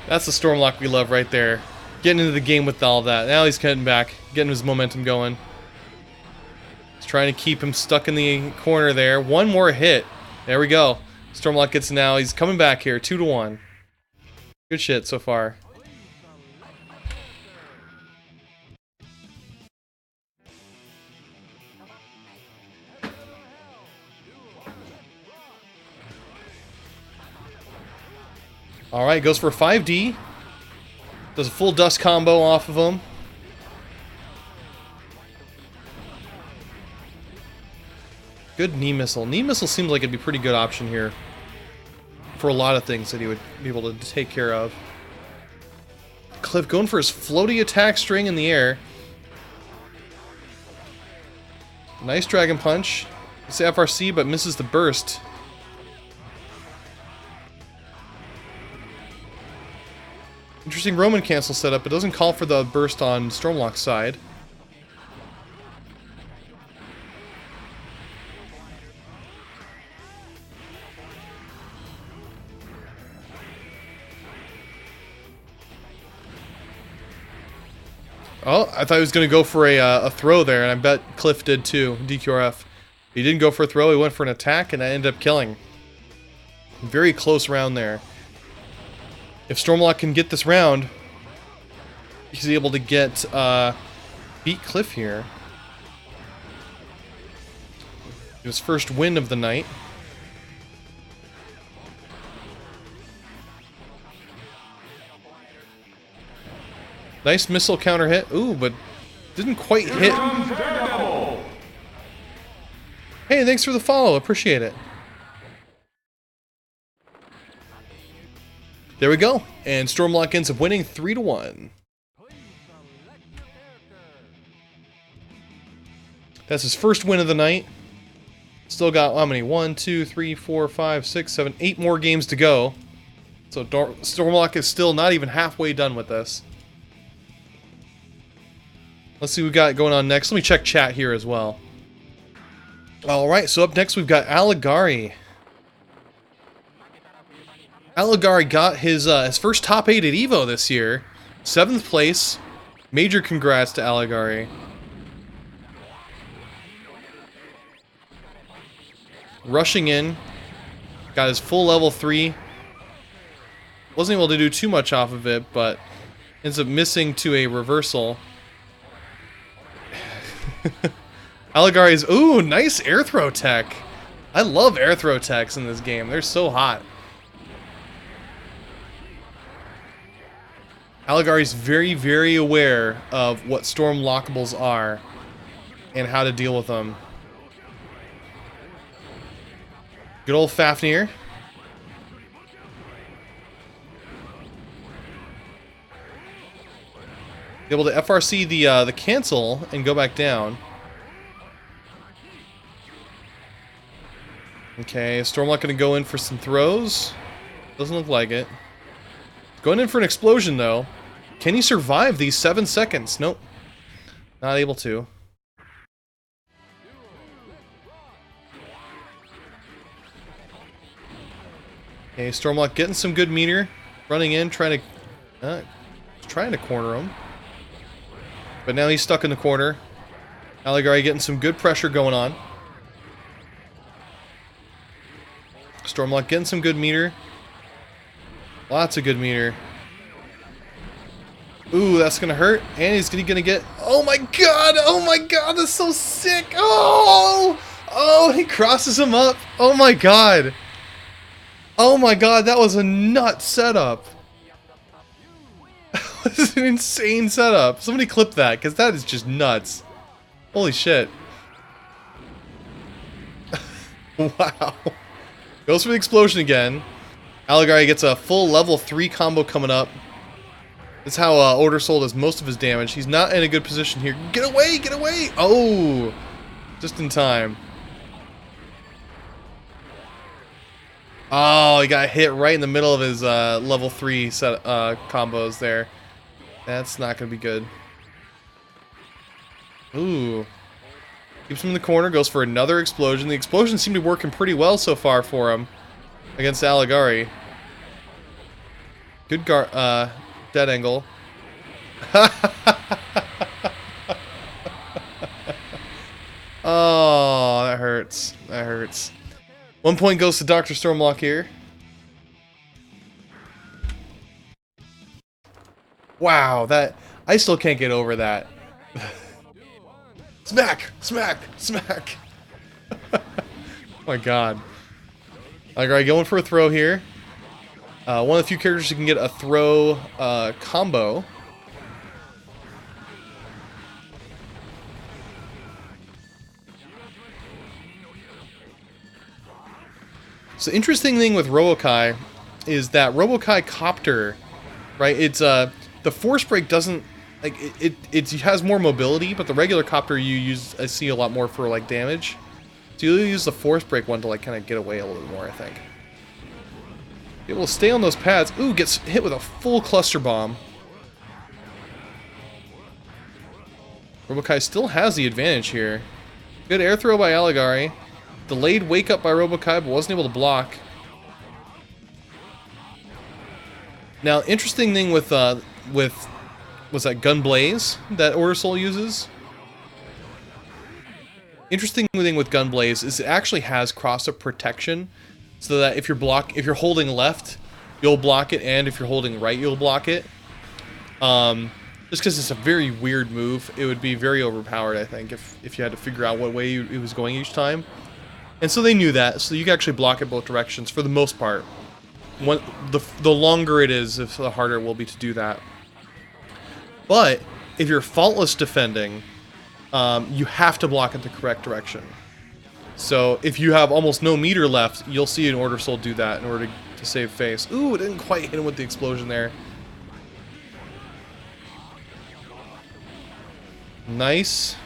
That's the Stormlocke we love right there. Getting into the game with all that. Now he's cutting back, getting his momentum going. Trying to keep him stuck in the corner there. One more hit. There we go. Stormlocke gets now. He's coming back here. 2-1. Good shit so far. Alright, goes for 5D. Does a full dust combo off of him. Good knee missile. Knee missile seems like it'd be a pretty good option here for a lot of things that he would be able to take care of. Cliff going for his floaty attack string in the air. Nice dragon punch. It's FRC, but misses the burst. Interesting Roman cancel setup. It doesn't call for the burst on Stormlocke's side. Oh, I thought he was going to go for a throw there, and I bet Cliff did too, DQRF. He didn't go for a throw, he went for an attack, and I ended up killing. Very close round there. If Stormlocke can get this round, he's able to get, beat Cliff here. His first win of the night. Nice missile counter hit. Ooh, but didn't quite hit. Hey, thanks for the follow. Appreciate it. There we go. And Stormlocke ends up winning 3-1. That's his first win of the night. Still got, how many? 1, 2, 3, 4, 5, 6, 7, 8 more games to go. So Stormlocke is still not even halfway done with this. Let's see what we got going on next. Let me check chat here as well. Alright, so up next we've got Aligari. Aligari got his first top 8 at EVO this year. 7th place. Major congrats to Aligari. Rushing in. Got his full level 3. Wasn't able to do too much off of it, but ends up missing to a reversal. Aligari's, ooh, nice air throw tech. I love air throw techs in this game. They're so hot. Aligari's very, very aware of what Stormlockables are and how to deal with them. Good old Fafnir. Able to FRC the cancel and go back down. Okay, Stormlocke gonna go in for some throws. Doesn't look like it. Going in for an explosion though. Can he survive these 7 seconds? Nope. Not able to. Okay, Stormlocke getting some good meter. Running in, trying to corner him. But now he's stuck in the corner. Aligari getting some good pressure going on. Stormlocke getting some good meter. Lots of good meter. Ooh, that's gonna hurt. And he's gonna get... Oh my god! Oh my god, that's so sick! Oh! Oh, he crosses him up. Oh my god. Oh my god, that was a nut setup. This is an insane setup. Somebody clip that, because that is just nuts. Holy shit. Wow. Goes for the explosion again. Aligari gets a full level 3 combo coming up. That's how Order Soul does most of his damage. He's not in a good position here. Get away! Get away! Oh! Just in time. Oh, he got hit right in the middle of his level 3 set combos there. That's not going to be good. Ooh. Keeps him in the corner, goes for another explosion. The explosions seem to be working pretty well so far for him against Aligari. Good dead angle. Oh, that hurts. That hurts. 1 point goes to Dr. Stormlocke here. Wow, that... I still can't get over that. Smack! Smack! Smack! Oh my god. Alright, going for a throw here. One of the few characters who can get a throw combo. So the interesting thing with Robo-Ky is that Robo-Ky Copter, right? It's the force break doesn't like it has more mobility, but the regular copter you use I see a lot more for like damage. So you use the force break one to like kind of get away a little more, I think. Be able to stay on those pads. Ooh, gets hit with a full cluster bomb. Robo-Ky still has the advantage here. Good air throw by Aligari. Delayed wake up by Robo-Ky, but wasn't able to block. Now, interesting thing with what's that, Gun Blaze that Order Soul uses? Interesting thing with Gun Blaze is it actually has cross-up protection, so that if you're holding left, you'll block it, and if you're holding right, you'll block it. Just because it's a very weird move, it would be very overpowered, I think, if you had to figure out what way it was going each time. And so they knew that, so you can actually block it both directions for the most part. The longer it is, the harder it will be to do that. But if you're faultless defending, you have to block it the correct direction. So if you have almost no meter left, you'll see an Order Soul do that in order to save face. Ooh, it didn't quite hit him with the explosion there. Nice.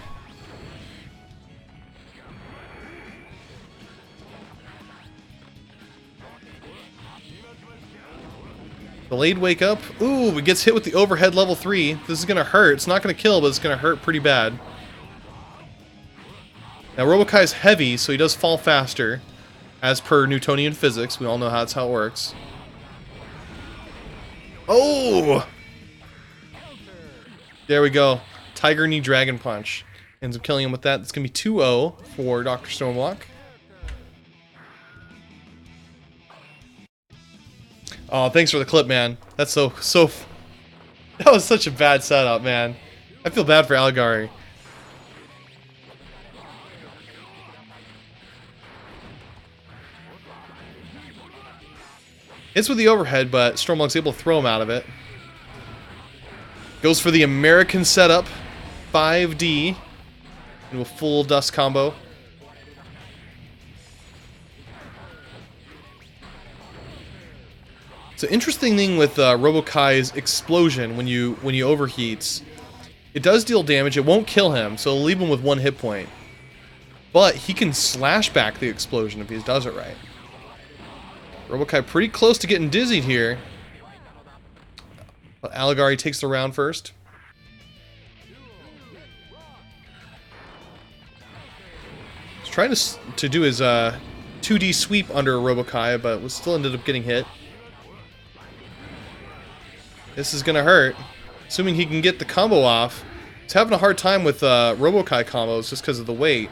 Delayed wake up. Ooh, it gets hit with the overhead level 3. This is going to hurt. It's not going to kill, but it's going to hurt pretty bad. Now, Robo-Ky is heavy, so he does fall faster. As per Newtonian physics. We all know that's how it works. Oh! There we go. Tiger Knee Dragon Punch. Ends up killing him with that. It's going to be 2-0 for Dr. Stormlocke. Oh, thanks for the clip, man. That's so... That was such a bad setup, man. I feel bad for Aligari. Hits with the overhead, but Stormlocke's able to throw him out of it. Goes for the American setup. 5D. Into a full dust combo. So interesting thing with Robo-Ky's explosion when you overheats, it does deal damage. It won't kill him, so it'll leave him with 1 hit point. But he can slash back the explosion if he does it right. Robo-Ky pretty close to getting dizzied here. But Aligari takes the round first. He's trying to do his 2D sweep under Robo-Ky, but was still ended up getting hit. This is gonna hurt. Assuming he can get the combo off. He's having a hard time with Robo-Ky combos just because of the weight.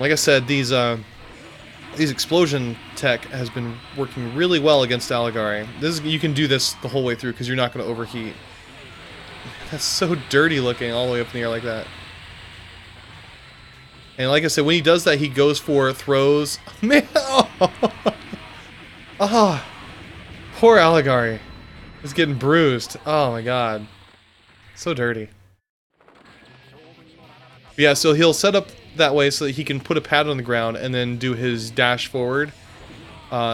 Like I said, these explosion tech has been working really well against Aligari. You can do this the whole way through because you're not going to overheat. That's so dirty looking all the way up in the air like that. And like I said, when he does that, he goes for throws. Man, oh, poor Aligari. He's getting bruised. Oh my god, so dirty. Yeah, so he'll set up that way so that he can put a pad on the ground and then do his dash forward,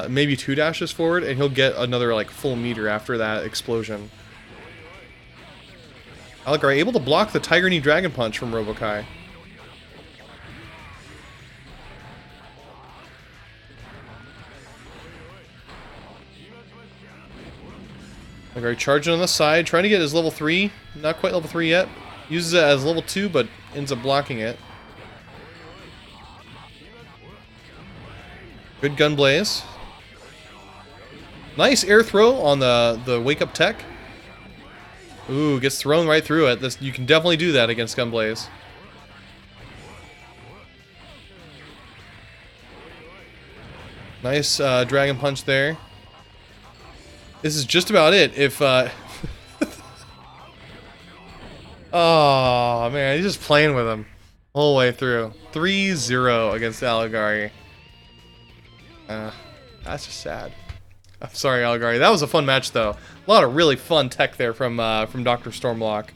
maybe 2 dashes forward, and he'll get another like full meter after that explosion. Aligari able to block the Tiger Knee Dragon Punch from Robo-Ky. Aligari charging on the side, trying to get his level 3. Not quite level 3 yet. Uses it as level 2, but ends up blocking it. Good gun blaze. Nice air throw on the wake up tech. Ooh, gets thrown right through it. You can definitely do that against gun blaze. Nice dragon punch there. This is just about it. If oh man, he's just playing with him the whole way through. 3-0 against Aligari. That's just sad. I'm sorry, Aligari. That was a fun match, though. A lot of really fun tech there from Dr. Stormlocke.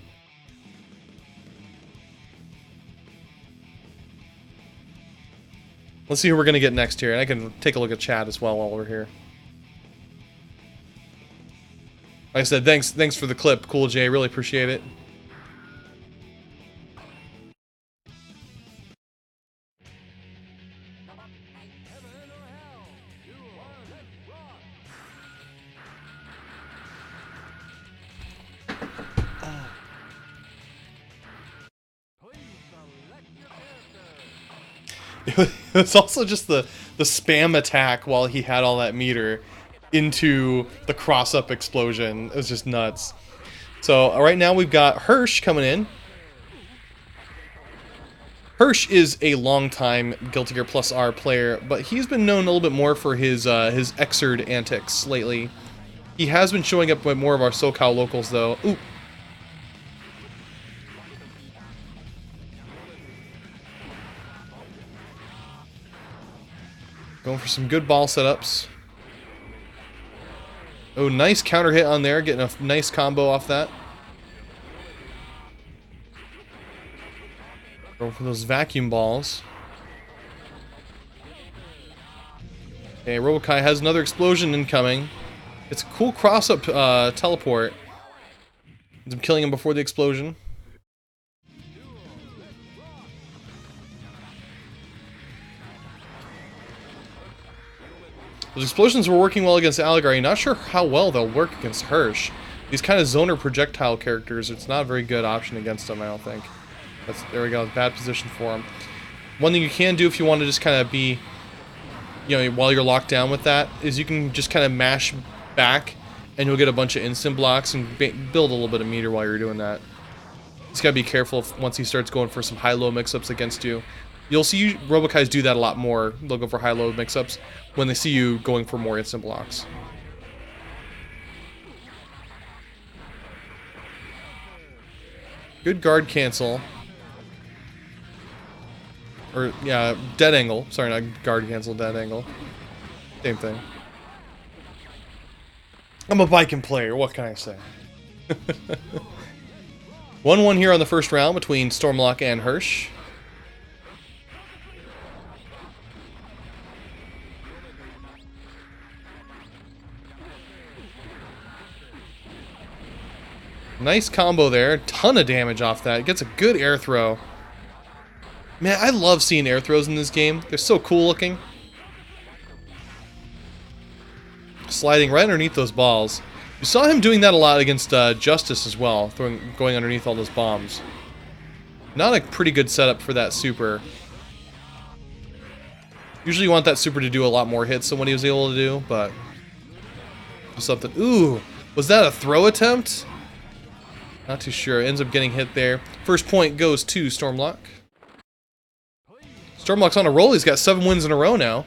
Let's see who we're gonna get next here, and I can take a look at chat as well while we're here. Like I said, thanks for the clip, Cool J. Really appreciate it. It's also just the spam attack while he had all that meter into the cross-up explosion. It was just nuts. So right now we've got Hursh coming in. Hursh is a long-time Guilty Gear +R player, but he's been known a little bit more for his Xrd antics lately. He has been showing up with more of our SoCal locals, though. Ooh. Going for some good ball setups. Oh, nice counter hit on there, getting a nice combo off that. Going for those vacuum balls. Okay, Robo-Ky has another explosion incoming. It's a cool cross-up teleport. Ends up killing him before the explosion. Those explosions were working well against Aligari. Not sure how well they'll work against Hursh. These kind of zoner projectile characters, it's not a very good option against them, I don't think. There we go, bad position for him. One thing you can do if you want to just kind of be, you know, while you're locked down with that, is you can just kind of mash back and you'll get a bunch of instant blocks and build a little bit of meter while you're doing that. Just gotta be careful once he starts going for some high-low mix-ups against you. You'll see Robo-Kys do that a lot more. They'll go for high-low mix-ups when they see you going for more instant blocks. Good guard cancel. Or, yeah, dead angle. Sorry, not guard cancel, dead angle. Same thing. I'm a Viking player, what can I say? 1-1 here on the first round between Stormlocke and Hursh. Nice combo there. Ton of damage off that. Gets a good air throw. Man, I love seeing air throws in this game. They're so cool looking. Sliding right underneath those balls. You saw him doing that a lot against Justice as well, going underneath all those bombs. Not a pretty good setup for that super. Usually you want that super to do a lot more hits than what he was able to do, but something. Ooh, was that a throw attempt? Not too sure. Ends up getting hit there. First point goes to Stormlocke. Stormlocke's on a roll. He's got 7 wins in a row now.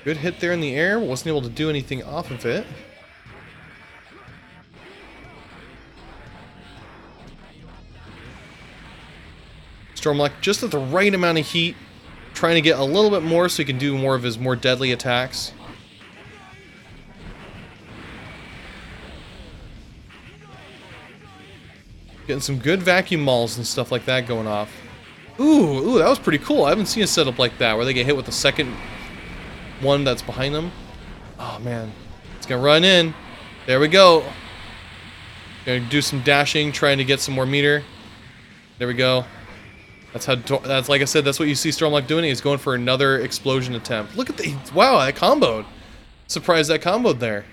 Good hit there in the air. Wasn't able to do anything off of it. Stormlocke just at the right amount of heat. Trying to get a little bit more so he can do more of his more deadly attacks. Getting some good vacuum mauls and stuff like that going off. Ooh, that was pretty cool. I haven't seen a setup like that where they get hit with the second one that's behind them. Oh man, it's gonna run in. There we go. Gonna do some dashing, trying to get some more meter. There we go. That's like I said. That's what you see Stormlocke doing. He's going for another explosion attempt. Look at the wow, that comboed. Surprised that comboed there.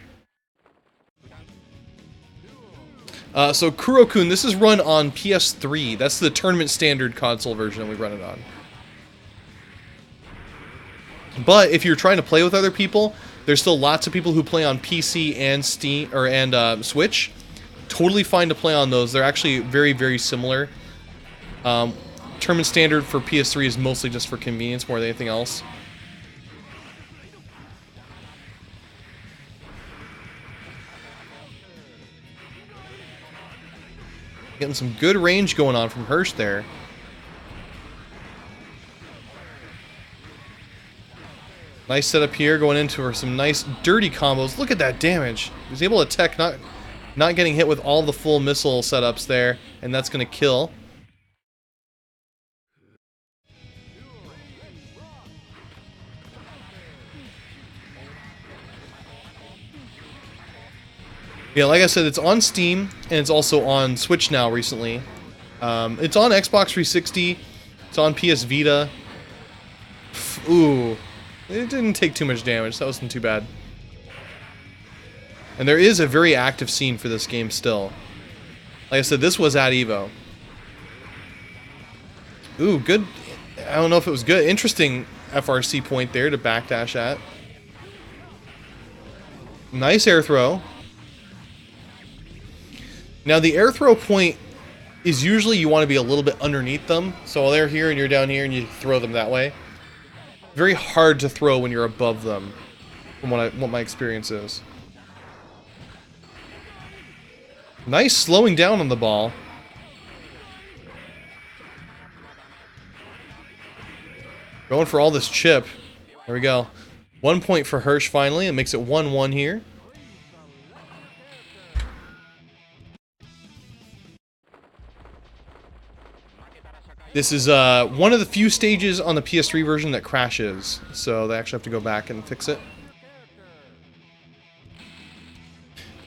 So Kuro-kun, this is run on PS3. That's the tournament standard console version we run it on. But if you're trying to play with other people, there's still lots of people who play on PC and Steam and Switch. Totally fine to play on those. They're actually very, very similar. Tournament standard for PS3 is mostly just for convenience more than anything else. Getting some good range going on from Hursh there. Nice setup here, going into some nice dirty combos. Look at that damage. He was able to tech not getting hit with all the full missile setups there, and that's going to kill. Yeah, like I said, it's on Steam, and it's also on Switch now recently. It's on Xbox 360, it's on PS Vita. Ooh, it didn't take too much damage, that wasn't too bad. And there is a very active scene for this game still. Like I said, this was at EVO. Ooh, good. I don't know if it was good. Interesting FRC point there to backdash at. Nice air throw. Now the air throw point is usually you want to be a little bit underneath them. So while they're here and you're down here and you throw them that way. Very hard to throw when you're above them, from what my experience is. Nice slowing down on the ball. Going for all this chip. There we go. 1 point for Hursh finally. It makes it 1-1 here. This is one of the few stages on the PS3 version that crashes, so they actually have to go back and fix it.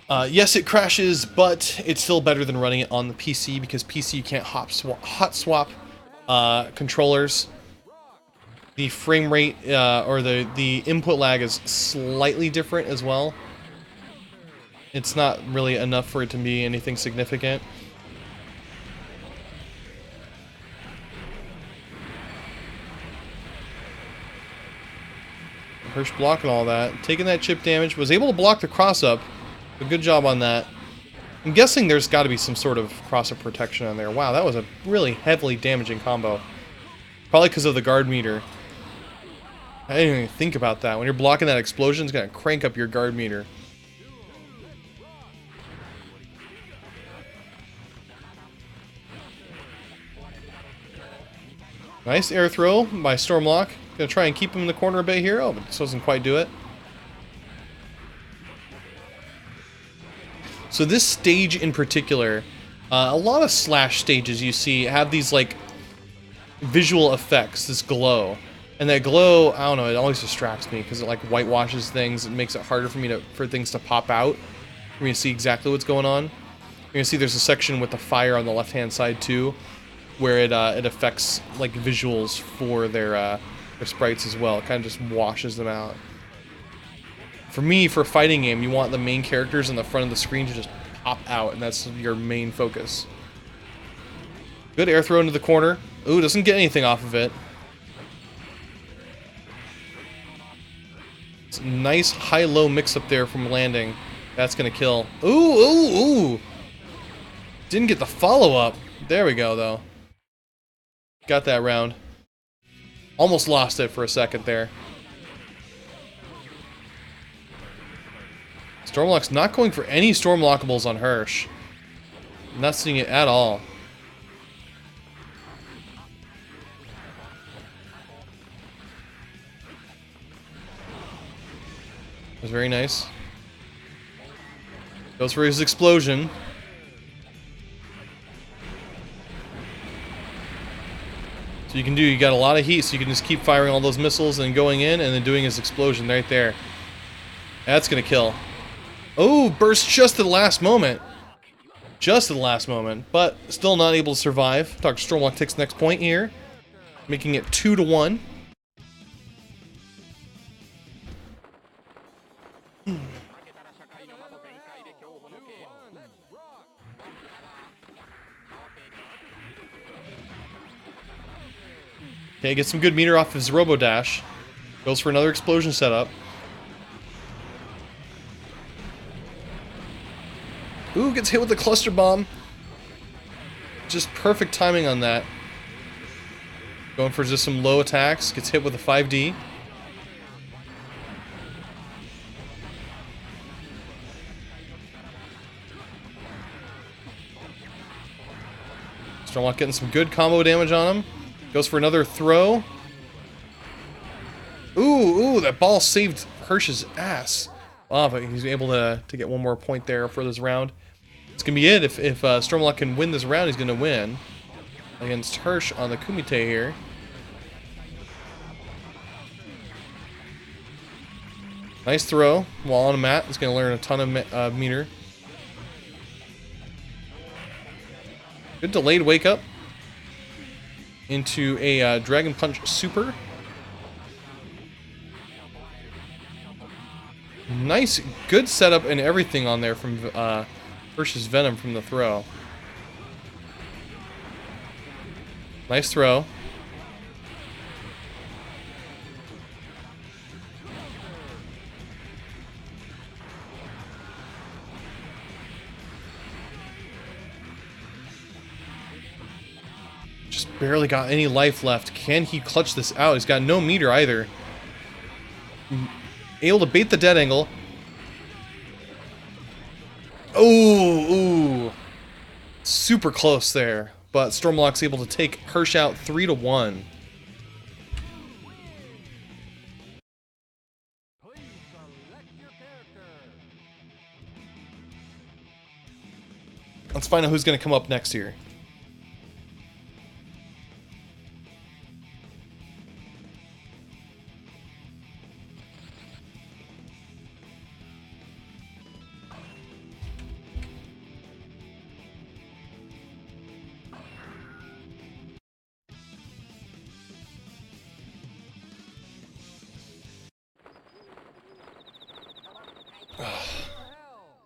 Yes, it crashes, but it's still better than running it on the PC, because PC you can't hot swap controllers. The frame rate or the input lag is slightly different as well. It's not really enough for it to be anything significant. Hursh blocking all that, taking that chip damage, was able to block the cross-up. A good job on that. I'm guessing there's got to be some sort of cross-up protection on there. Wow, that was a really heavily damaging combo. Probably because of the guard meter. I didn't even think about that. When you're blocking that explosion, it's going to crank up your guard meter. Nice air throw by Stormlocke. Gonna try and keep him in the corner a bit here. Oh, but this doesn't quite do it. So this stage in particular, a lot of Slash stages you see have these like visual effects, this glow. And that glow, I don't know, it always distracts me because it like whitewashes things. It makes it harder for things to pop out. For me to see exactly what's going on. You're gonna see there's a section with the fire on the left-hand side too, where it affects like visuals for their sprites as well. It kind of just washes them out. For me, for a fighting game, you want the main characters in the front of the screen to just pop out, and that's your main focus. Good air throw into the corner. Ooh, doesn't get anything off of it. It's a nice high-low mix-up there from landing. That's gonna kill. Ooh, ooh, ooh! Didn't get the follow-up. There we go, though. Got that round. Almost lost it for a second there. Stormlocke's not going for any Stormlockables on Hursh. Not seeing it at all. That's very nice. Goes for his explosion. So you got a lot of heat, so you can just keep firing all those missiles and going in and then doing his explosion right there. That's gonna kill. Oh, burst just at the last moment. Just at the last moment, but still not able to survive. Dr. Stormlocke takes the next point here, making it 2-1. Okay, gets some good meter off his Robo-Dash. Goes for another explosion setup. Ooh, gets hit with the cluster bomb. Just perfect timing on that. Going for just some low attacks. Gets hit with a 5D. Stormlocke getting some good combo damage on him. Goes for another throw. Ooh, that ball saved Hursh's ass. Wow, but he's able to get one more point there for this round. It's going to be it. If Stormlocke can win this round, he's going to win against Hursh on the Kumite here. Nice throw while on a mat. He's going to learn a ton of meter. Good delayed wake up into a Dragon Punch Super. Nice, good setup and everything on there from Hursh's Venom from the throw. Nice throw. Just barely got any life left. Can he clutch this out? He's got no meter either. Able to bait the dead angle. Ooh. Super close there. But Stormlocke's able to take Hursh out 3-1. Let's find out who's going to come up next here.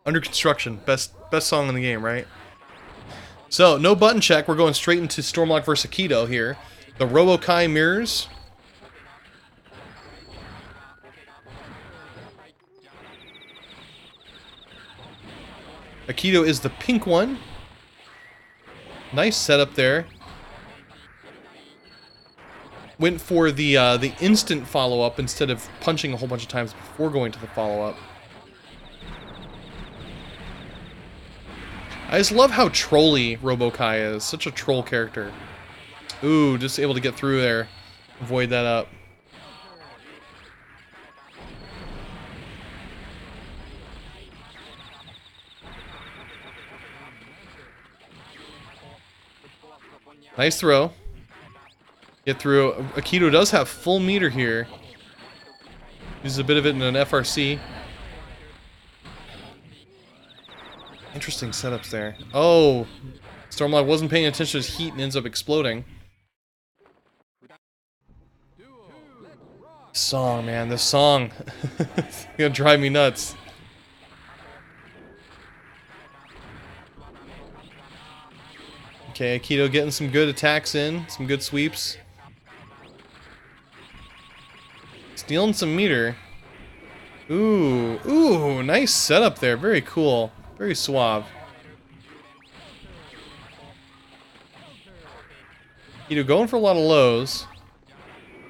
Under construction, best song in the game, right? So no button check. We're going straight into Stormlocke versus Akito here. The Robo-Ky mirrors. Akito is the pink one. Nice setup there. Went for the instant follow-up instead of punching a whole bunch of times before going to the follow-up. I just love how trolly Robo-Ky is. Such a troll character. Ooh, just able to get through there. Avoid that up. Nice throw. Get through. Akito does have full meter here. Uses a bit of it in an FRC. Interesting setups there. Oh, Stormlocke wasn't paying attention to his heat and ends up exploding. Song, man, this song. It's gonna drive me nuts. Okay, Akito getting some good attacks in, some good sweeps. Stealing some meter. Ooh, nice setup there. Very cool. Very suave. Going for a lot of lows.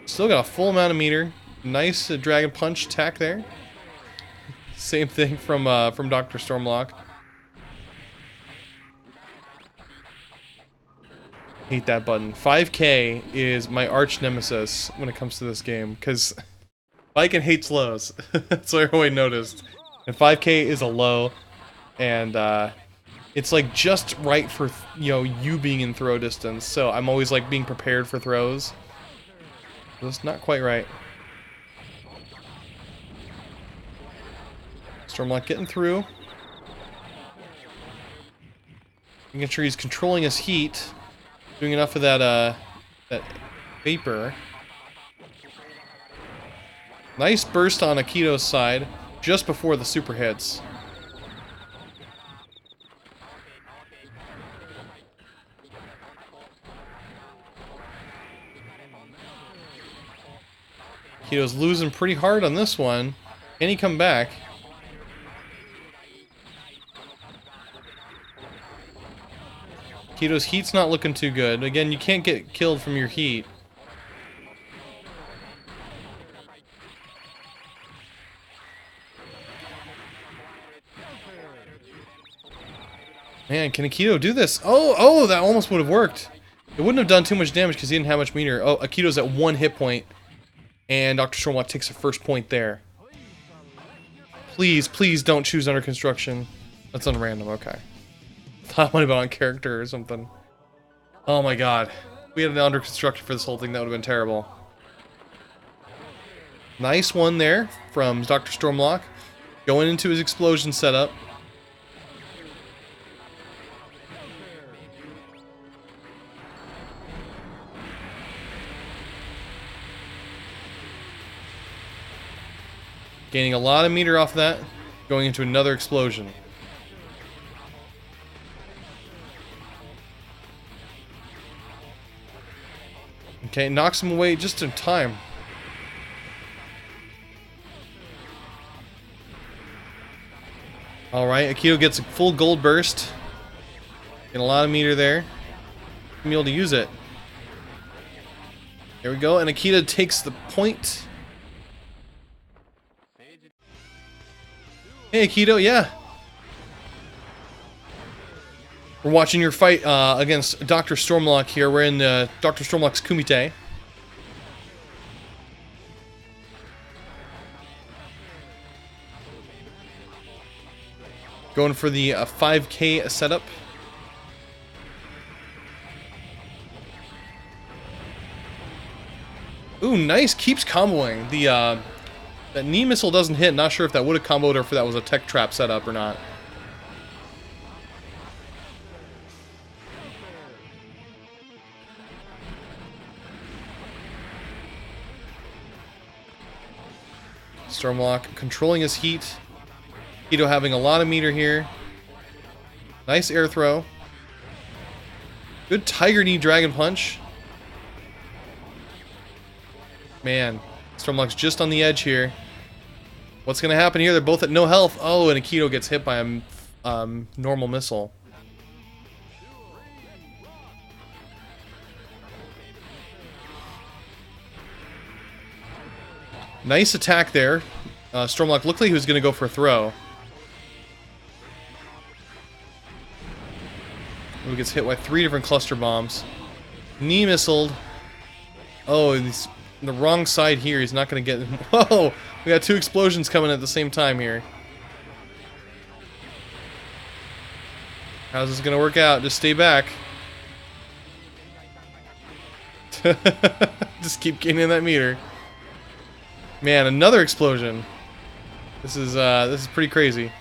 Still got a full amount of meter. Nice dragon punch attack there. Same thing from Dr. Stormlocke. Hate that button. 5K is my arch nemesis when it comes to this game, because Viking hates lows. That's what everyone noticed. And 5K is a low, and it's like just right for you being in throw distance. So I'm always like being prepared for throws. That's not quite right. Stormlocke getting through. Making sure he's controlling his heat. Doing enough of that vapor. Nice burst on Akito's side just before the super hits. Akito's losing pretty hard on this one. Can he come back? Akito's heat's not looking too good. Again, you can't get killed from your heat. Man, can Akito do this? Oh, that almost would have worked. It wouldn't have done too much damage because he didn't have much meter. Oh, Akito's at 1 hit point. And Dr. Stormlocke takes the first point there. Please, please don't choose under construction. That's unrandom, okay. I might have been on character or something. Oh my god. We had an under construction for this whole thing, that would have been terrible. Nice one there from Dr. Stormlocke. Going into his explosion setup. Gaining a lot of meter off that. Going into another explosion. Okay, knocks him away just in time. Alright, Akito gets a full gold burst. Getting a lot of meter there. Be able to use it. There we go, and Akito takes the point. Hey Akito, yeah. We're watching your fight against Dr. Stormlocke here. We're in Dr. Stormlocke's Kumite. Going for the 5K setup. Ooh, nice. Keeps comboing. That knee missile doesn't hit. Not sure if that would have comboed or if that was a tech trap setup or not. Stormlocke controlling his heat. Akito having a lot of meter here. Nice air throw. Good tiger knee dragon punch. Man, Stormlocke's just on the edge here. What's going to happen here? They're both at no health. Oh, and Akito gets hit by a normal missile. Nice attack there. Stormlocke looked like he was going to go for a throw. He gets hit by 3 different cluster bombs. Knee missiled. Oh, he's on the wrong side here. He's not going to get... Whoa! We got 2 explosions coming at the same time here. How's this going to work out? Just stay back. Just keep gaining that meter. Man, another explosion. This is pretty crazy.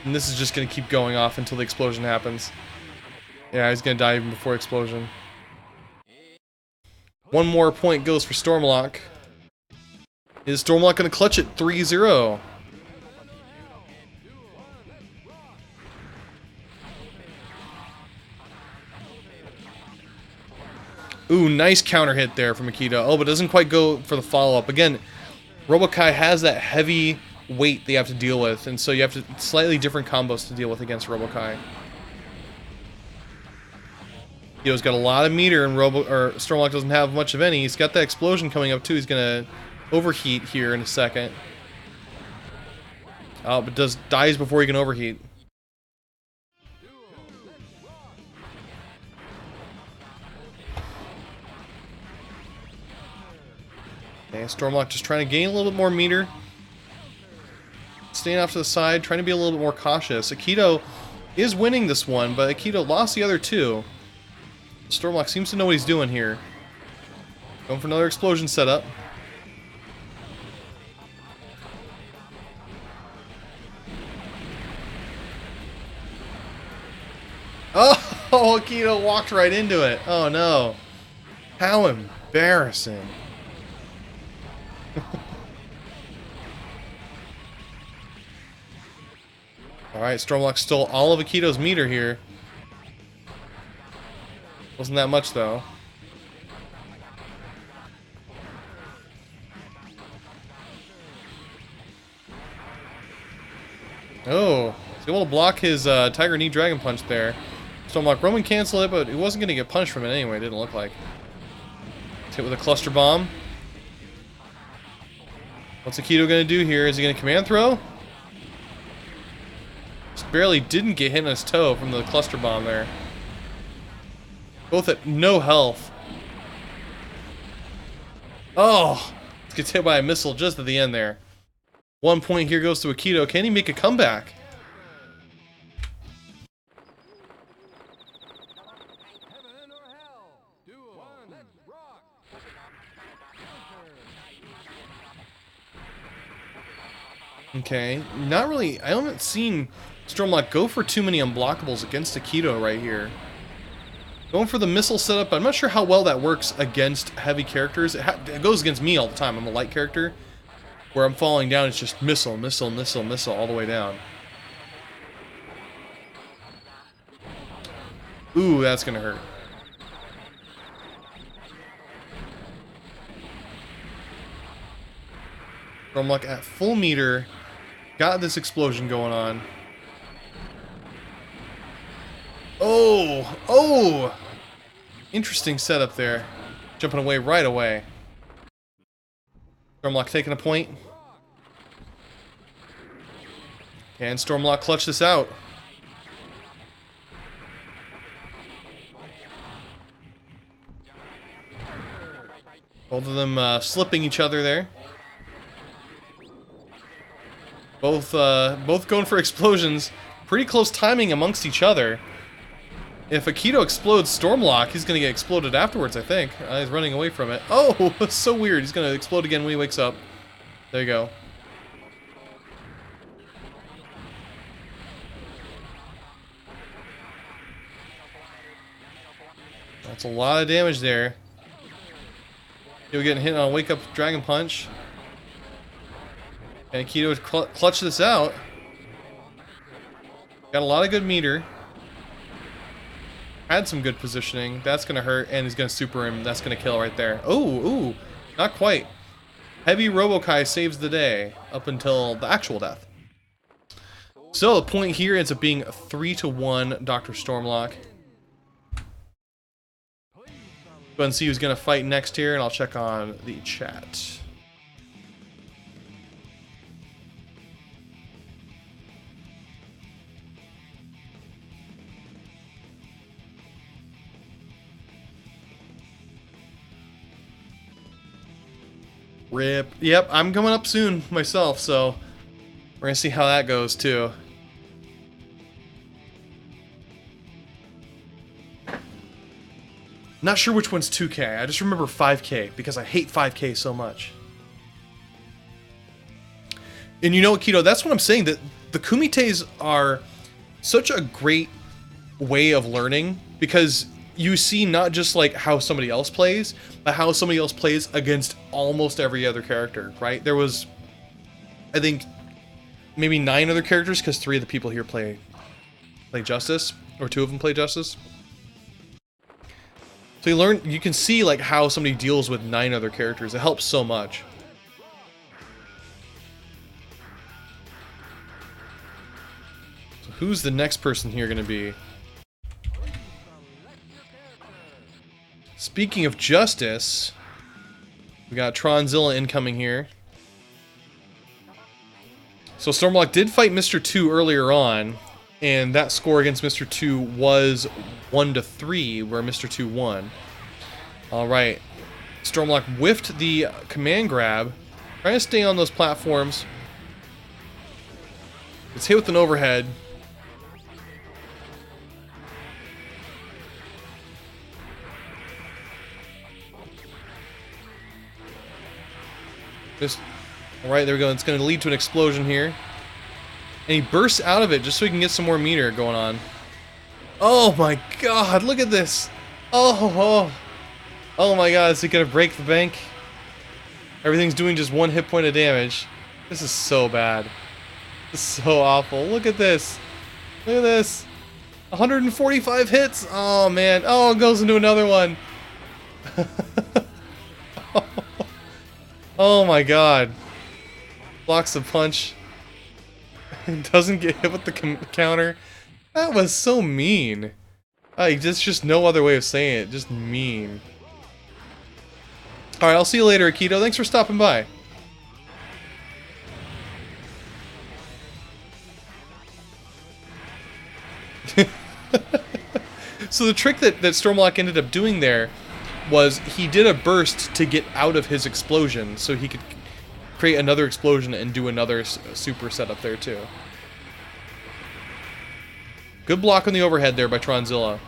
And this is just gonna keep going off until the explosion happens. Yeah, he's gonna die even before explosion. One more point goes for Stormlocke. Is Stormlocke gonna clutch it? 3-0. Ooh, nice counter hit there from Akito. Oh, but doesn't quite go for the follow-up. Again, Robo-Ky has that heavy weight that you have to deal with, and so you have to slightly different combos to deal with against Robo-Ky. Akito's got a lot of meter, and Stormlocke doesn't have much of any. He's got that explosion coming up too. He's gonna overheat here in a second. Oh, but dies before he can overheat. Okay, Stormlocke just trying to gain a little bit more meter. Staying off to the side, trying to be a little bit more cautious. Akito is winning this one, but Akito lost the other two. Stormlocke seems to know what he's doing here. Going for another explosion setup. Oh, Akito walked right into it. Oh no. How embarrassing. Alright, Stormlocke stole all of Akito's meter here. Wasn't that much though. Oh, he's able to block his Tiger Knee Dragon Punch there. Stormlocke Roman cancel it, but he wasn't going to get punched from it anyway, it didn't look like. Let's hit with a Cluster Bomb. What's Akito going to do here? Is he going to command throw? Just barely didn't get hit in his toe from the Cluster Bomb there. Both at no health. Oh! Gets hit by a missile just at the end there. 1 point here goes to Akito. Can he make a comeback? Heaven or hell. Duel. Let's rock. Okay, not really. I haven't seen Stormlocke go for too many unblockables against Akito right here. Going for the missile setup. I'm not sure how well that works against heavy characters. It goes against me all the time. I'm a light character. Where I'm falling down, it's just missile, missile, missile, missile all the way down. Ooh, that's gonna hurt. Stormlocke at full meter. Got this explosion going on. Oh! Oh! Interesting setup there. Jumping away right away. Stormlocke taking a point. Can Stormlocke clutch this out? Both of them slipping each other there. Both going for explosions. Pretty close timing amongst each other. If Akito explodes Stormlocke, he's going to get exploded afterwards, I think. He's running away from it. Oh, that's so weird. He's going to explode again when he wakes up. There you go. That's a lot of damage there. Akito getting hit on a wake-up Dragon Punch. And Akito clutch this out. Got a lot of good meter. Had some good positioning. That's going to hurt, and he's going to super him. That's going to kill right there. Oh, ooh, not quite. Heavy Robo-Ky saves the day up until the actual death. So the point here ends up being 3-1 Dr. Stormlocke. Go ahead and see who's going to fight next here, and I'll check on the chat. Rip. Yep, I'm coming up soon myself, so we're gonna see how that goes too. Not sure which one's 2K. I just remember 5K because I hate 5K so much. And you know, Akito, that's what I'm saying, that the Kumites are such a great way of learning because you see not just like how somebody else plays, but how somebody else plays against almost every other character, right? There was, I think, maybe 9 other characters because 3 of the people here play Justice, or 2 of them play Justice. So you can see like how somebody deals with 9 other characters. It helps so much. Who's the next person here going to be? Speaking of justice, we got Tronzilla incoming here. So Stormlocke did fight Mr. 2 earlier on, and that score against Mr. 2 was 1-3, where Mr. 2 won. Alright, Stormlocke whiffed the command grab, trying to stay on those platforms. It's hit with an overhead. Alright, there we go. It's going to lead to an explosion here. And he bursts out of it just so he can get some more meter going on. Oh my god, look at this! Oh my god, is he going to break the bank? Everything's doing just 1 hit point of damage. This is so bad. This is so awful. Look at this. Look at this. 145 hits! Oh man. Oh, it goes into another one. Oh my god. Blocks the punch. Doesn't get hit with the counter. That was so mean. There's just no other way of saying it. Just mean. Alright, I'll see you later, Akito. Thanks for stopping by. So the trick that Stormlocke ended up doing there was he did a burst to get out of his explosion so he could create another explosion and do another super setup there too. Good block on the overhead there by Tronzilla.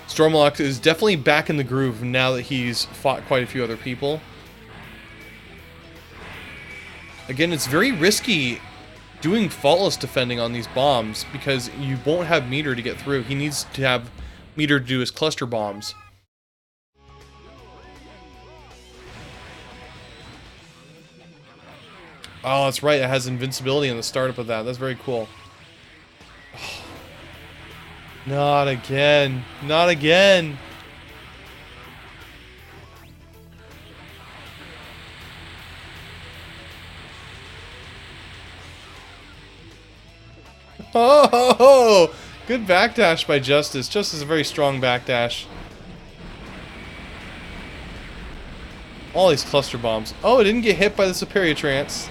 Stormlocke is definitely back in the groove now that he's fought quite a few other people. Again, it's very risky doing faultless defending on these bombs because you won't have meter to get through. He needs to have meter to do his cluster bombs. Oh, that's right. It has invincibility in the startup of that. That's very cool. Oh. Not again. Not again. Oh, good backdash by Justice. Justice is a very strong backdash. All these cluster bombs. Oh, it didn't get hit by the Superior Trance.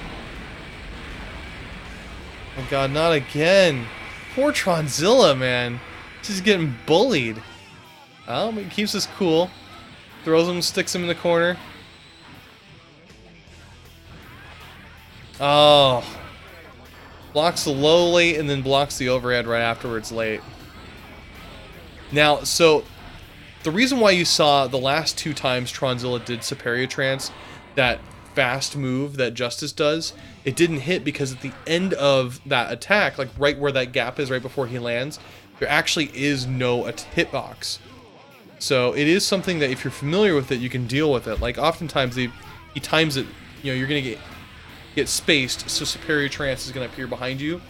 Oh god, not again. Poor Tronzilla, man. Just getting bullied. Oh, but he keeps us cool. Throws him, sticks him in the corner. Oh. Blocks the low late and then blocks the overhead right afterwards late. Now, so the reason why you saw the last 2 times Tronzilla did Superior Trance, that fast move that Justice does, it didn't hit because at the end of that attack, like right where that gap is right before he lands, there actually is no hitbox. So it is something that if you're familiar with it, you can deal with it. Like oftentimes he times it, you know, you're going to get spaced, so Superior Trance is going to appear behind you.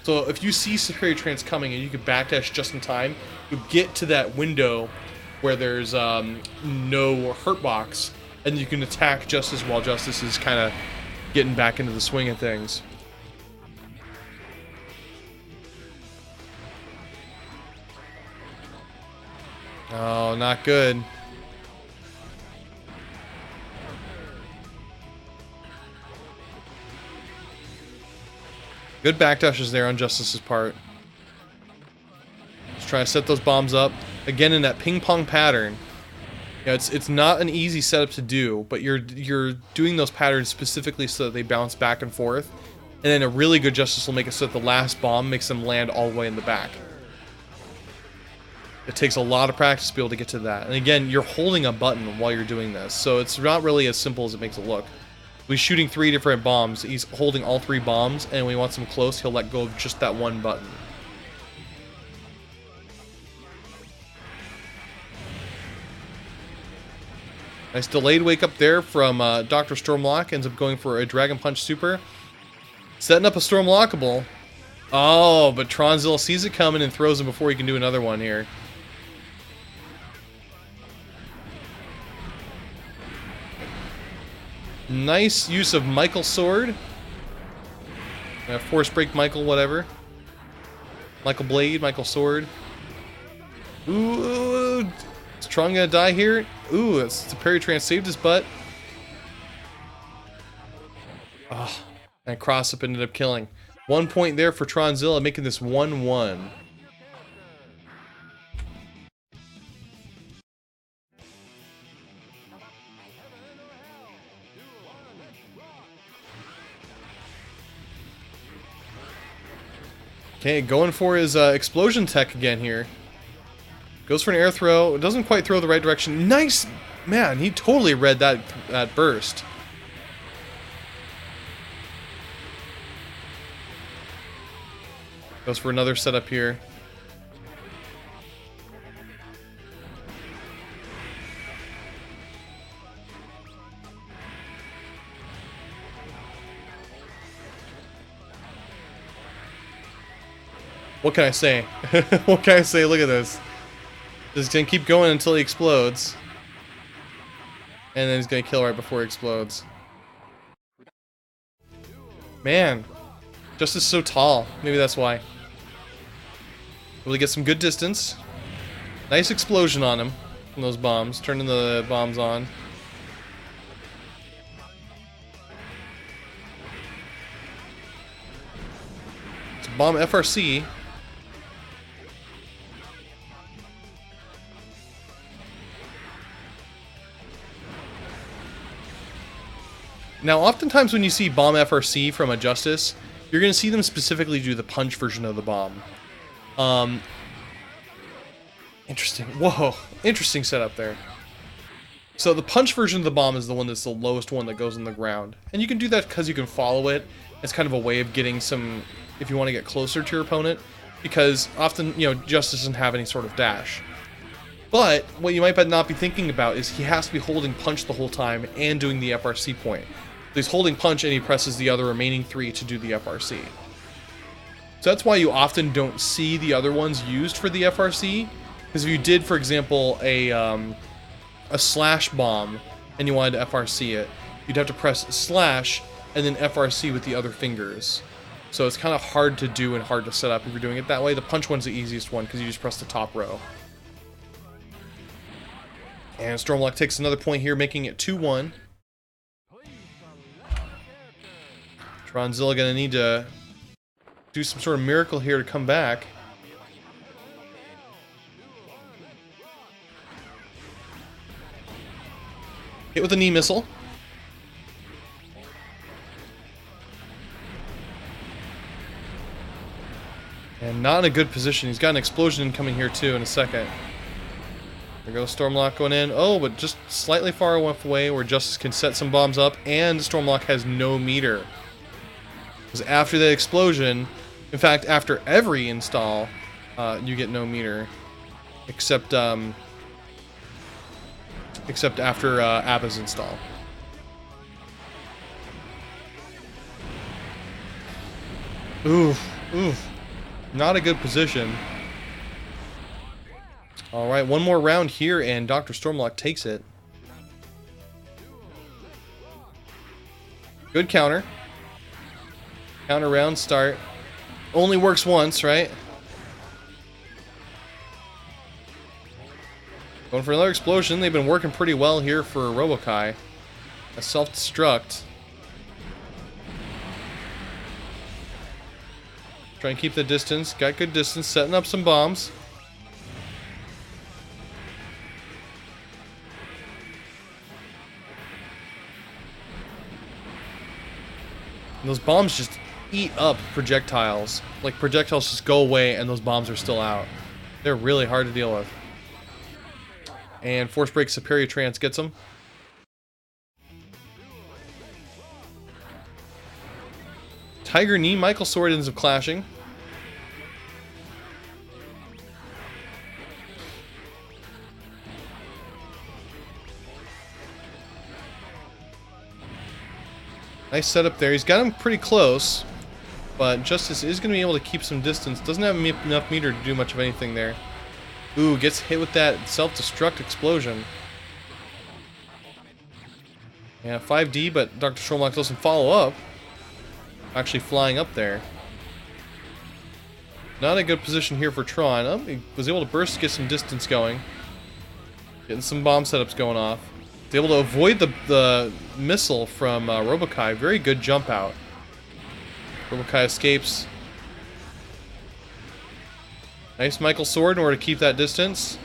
So if you see Superior Trance coming and you can backdash just in time, you get to that window where there's no hurt box, and you can attack Justice while Justice is kind of getting back into the swing of things. Oh, not good. Good backdashes there on Justice's part. Just trying to set those bombs up. Again, in that ping-pong pattern. You know, it's not an easy setup to do, but you're doing those patterns specifically so that they bounce back and forth. And then a really good Justice will make it so that the last bomb makes them land all the way in the back. It takes a lot of practice to be able to get to that. And again, you're holding a button while you're doing this, so it's not really as simple as it makes it look. He's shooting 3 different bombs. He's holding all 3 bombs, and when he wants them close, he'll let go of just that one button. Nice delayed wake up there from Dr. Stormlocke. Ends up going for a Dragon Punch Super. Setting up a Stormlockable. Oh, but Tronzilla sees it coming and throws him before he can do another one here. Nice use of Michael Sword. Force break Michael, whatever. Michael Blade, Michael Sword. Ooh, is Tron gonna die here? Ooh, it's the parry trance saved his butt. Ah, and cross up ended up killing. 1 point there for Tronzilla, making this 1-1. Okay, going for his explosion tech again here. Goes for an air throw. It doesn't quite throw the right direction. Nice! Man, he totally read that burst. Goes for another setup here. What can I say? What can I say? Look at this. Just gonna keep going until he explodes. And then he's gonna kill right before he explodes. Man. Justice is so tall. Maybe that's why. Really get some good distance. Nice explosion on him from those bombs. Turning the bombs on. It's bomb FRC. Now, oftentimes when you see bomb FRC from a Justice, you're going to see them specifically do the punch version of the bomb. Interesting. Whoa. Interesting setup there. So the punch version of the bomb is the one that's the lowest one that goes on the ground. And you can do that because you can follow it. It's kind of a way of getting some, if you want to get closer to your opponent. Because often, you know, Justice doesn't have any sort of dash. But what you might not be thinking about is he has to be holding punch the whole time and doing the FRC point. He's holding punch and he presses the other remaining 3 to do the FRC. So that's why you often don't see the other ones used for the FRC. Because if you did, for example, a slash bomb and you wanted to FRC it, you'd have to press slash and then FRC with the other fingers. So it's kind of hard to do and hard to set up if you're doing it that way. The punch one's the easiest one because you just press the top row. And Stormlocke takes another point here, making it 2-1. Tronzilla gonna need to do some sort of miracle here to come back. Hit with a knee missile. And not in a good position. He's got an explosion coming here too in a second. There goes Stormlocke going in. Oh, but just slightly far enough away where Justice can set some bombs up, and Stormlocke has no meter. Because after the explosion, in fact, after every install, you get no meter, except after Abba's install. Oof, oof, not a good position. All right, one more round here, and Dr. Stormlocke takes it. Good counter. Counter round start. Only works once, right? Going for another explosion. They've been working pretty well here for Robo-Ky. A self-destruct. Try and keep the distance. Got good distance. Setting up some bombs. And those bombs just eat up projectiles. Like, projectiles just go away and those bombs are still out. They're really hard to deal with. And Force Break Superior Trance gets them. Tiger Knee, Michael Sword ends up clashing. Nice setup there. He's got him pretty close, but Justice is going to be able to keep some distance. Doesn't have enough meter to do much of anything there. Ooh, gets hit with that self-destruct explosion. Yeah, 5D, but Dr. Stormlocke doesn't follow up. Actually flying up there. Not a good position here for Tron. Oh, he was able to burst, get some distance going. Getting some bomb setups going off. He's able to avoid the missile from Robo-Ky. Very good jump out. Robo-Ky escapes. Nice Michael Sword in order to keep that distance.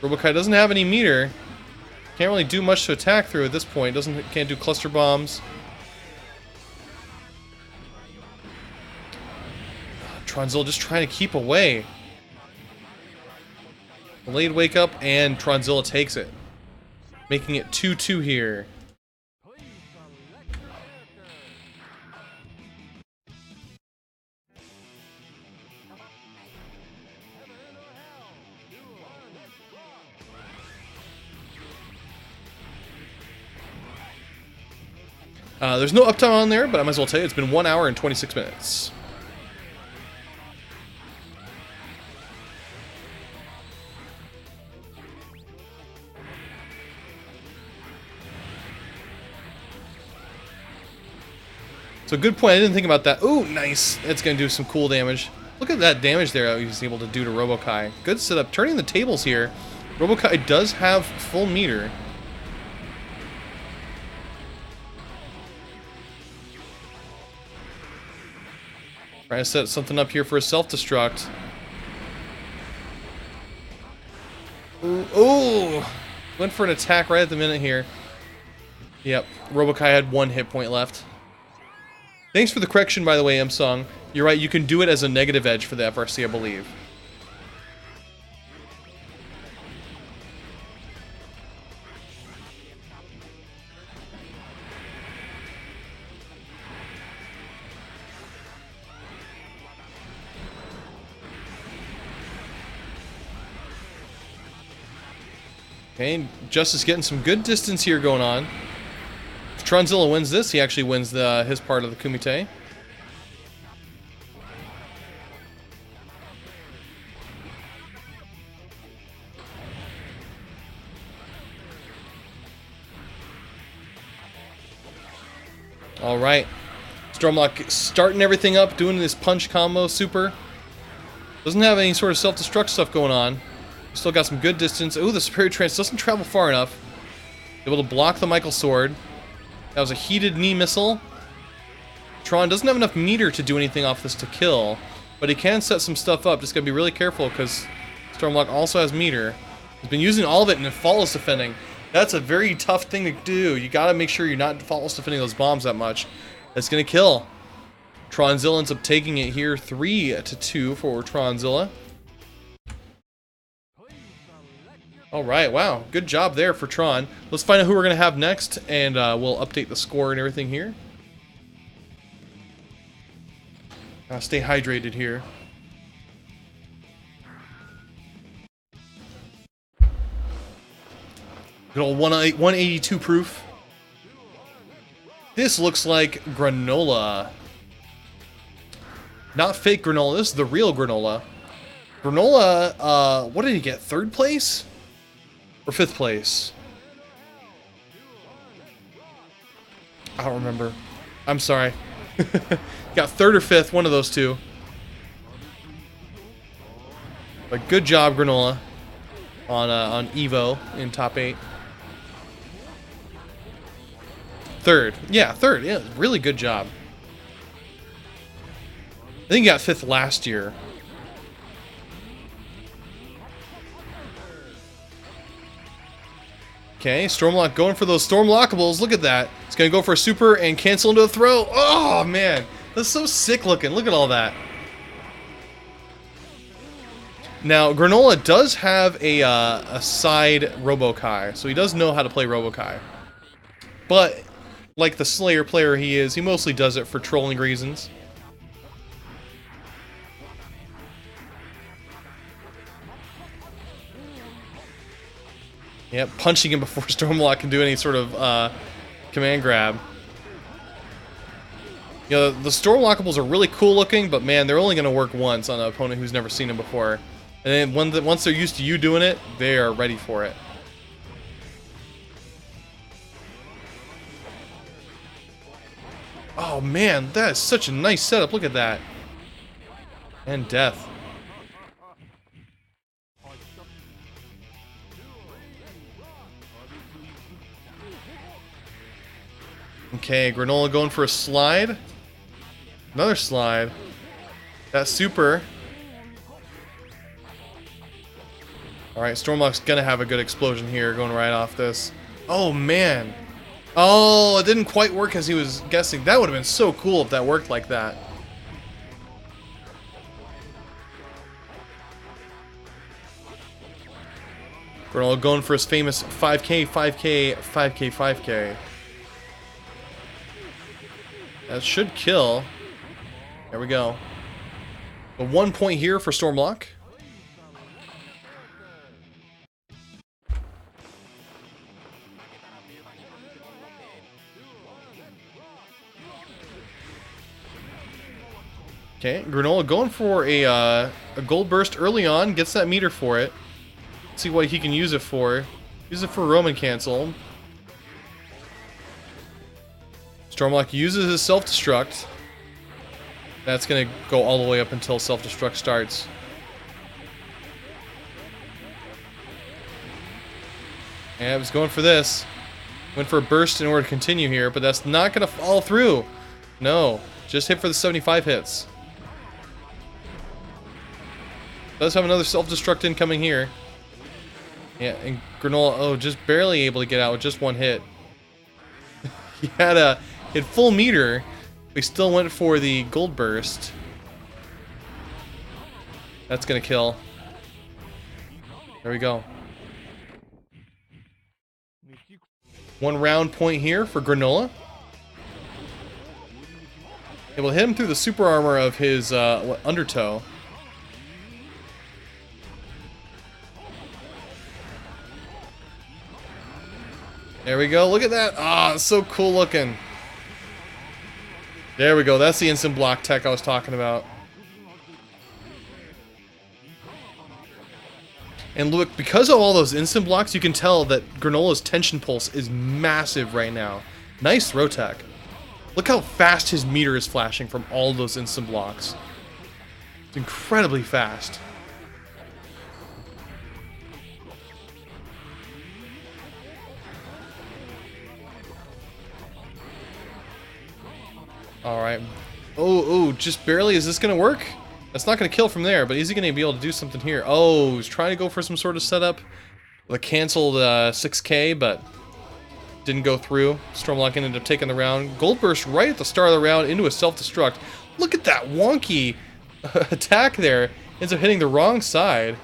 Robo-Ky doesn't have any meter. Can't really do much to attack through at this point. Can't do cluster bombs. Tronzilla just trying to keep away. Delayed wake up, and Tronzilla takes it. Making it 2-2 here. There's no uptime on there, but I might as well tell you it's been 1 hour and 26 minutes. So good point, I didn't think about that. Ooh, nice. It's going to do some cool damage. Look at that damage there he was able to do to Robo-Ky. Good setup. Turning the tables here. Robo-Ky does have full meter. Trying to set something up here for a self-destruct. Ooh! Went for an attack right at the minute here. Yep, Robo-Ky had 1 hit point left. Thanks for the correction, by the way, M-Song. You're right, you can do it as a negative edge for the FRC, I believe. Okay, Justice getting some good distance here going on. If Tronzilla wins this, he actually wins his part of the Kumite. Alright. Stormlocke starting everything up, doing this punch combo super. Doesn't have any sort of self-destruct stuff going on. Still got some good distance. Ooh, the Superior Trance doesn't travel far enough. Able to block the Michael Sword. That was a heated knee missile. Tron doesn't have enough meter to do anything off this to kill, but he can set some stuff up. Just gotta be really careful because Stormlocke also has meter. He's been using all of it in flawless defending. That's a very tough thing to do. You gotta make sure you're not flawless defending those bombs that much. That's gonna kill. Tronzilla ends up taking it here 3-2 for Tronzilla. Alright, wow. Good job there for Tron. Let's find out who we're going to have next, and we'll update the score and everything here. Stay hydrated here. Good old 182 proof. This looks like Granola. Not fake Granola, this is the real Granola. Granola, what did he get? 3rd place? Or 5th place? I don't remember. I'm sorry. Got 3rd or 5th, one of those two. But good job, Granola, on EVO in top 8. 3rd. Yeah, 3rd. Yeah, really good job. I think he got 5th last year. Okay, Stormlocke going for those Stormlockables. Look at that. It's going to go for a super and cancel into a throw. Oh, man. That's so sick looking. Look at all that. Now, Granola does have a side Robo-Ky, so he does know how to play Robo-Ky. But, like the Slayer player he is, he mostly does it for trolling reasons. Yep, punching him before Stormlocke can do any sort of command grab. You know, the Stormlockables are really cool looking, but man, they're only going to work once on an opponent who's never seen them before. And then once they're used to you doing it, they are ready for it. Oh man, that is such a nice setup. Look at that. And death. Okay, Granola going for a slide. Another slide. That super. Alright, Stormlocke's gonna have a good explosion here going right off this. Oh man. Oh, it didn't quite work as he was guessing. That would have been so cool if that worked like that. Granola going for his famous 5K, 5K, 5K, 5K. That should kill. There we go. A 1 point here for Stormlocke. Okay, Granola going for a gold burst early on, gets that meter for it. Let's see what he can use it for. Use it for Roman cancel. Stormlocke uses his self-destruct. That's gonna go all the way up until self-destruct starts. Yeah, I was going for this. Went for a burst in order to continue here, but that's not gonna fall through. No, just hit for the 75 hits. Does have another self-destruct incoming here. Yeah, and Granola, oh, just barely able to get out with just one hit. He had full meter, but he still went for the gold burst. That's gonna kill. There we go. 1 round point here for Granola. It will hit him through the super armor of his undertow. There we go. Look at that. Ah, it's so cool looking. There we go. That's the instant block tech I was talking about. And look, because of all those instant blocks, you can tell that Granola's tension pulse is massive right now. Nice throw tech. Look how fast his meter is flashing from all those instant blocks. It's incredibly fast. Alright. Oh, just barely. Is this going to work? That's not going to kill from there, but is he going to be able to do something here? Oh, he's trying to go for some sort of setup. The canceled 6K, but didn't go through. Stormlocke ended up taking the round. Gold burst right at the start of the round into a self-destruct. Look at that wonky attack there. Ends up hitting the wrong side.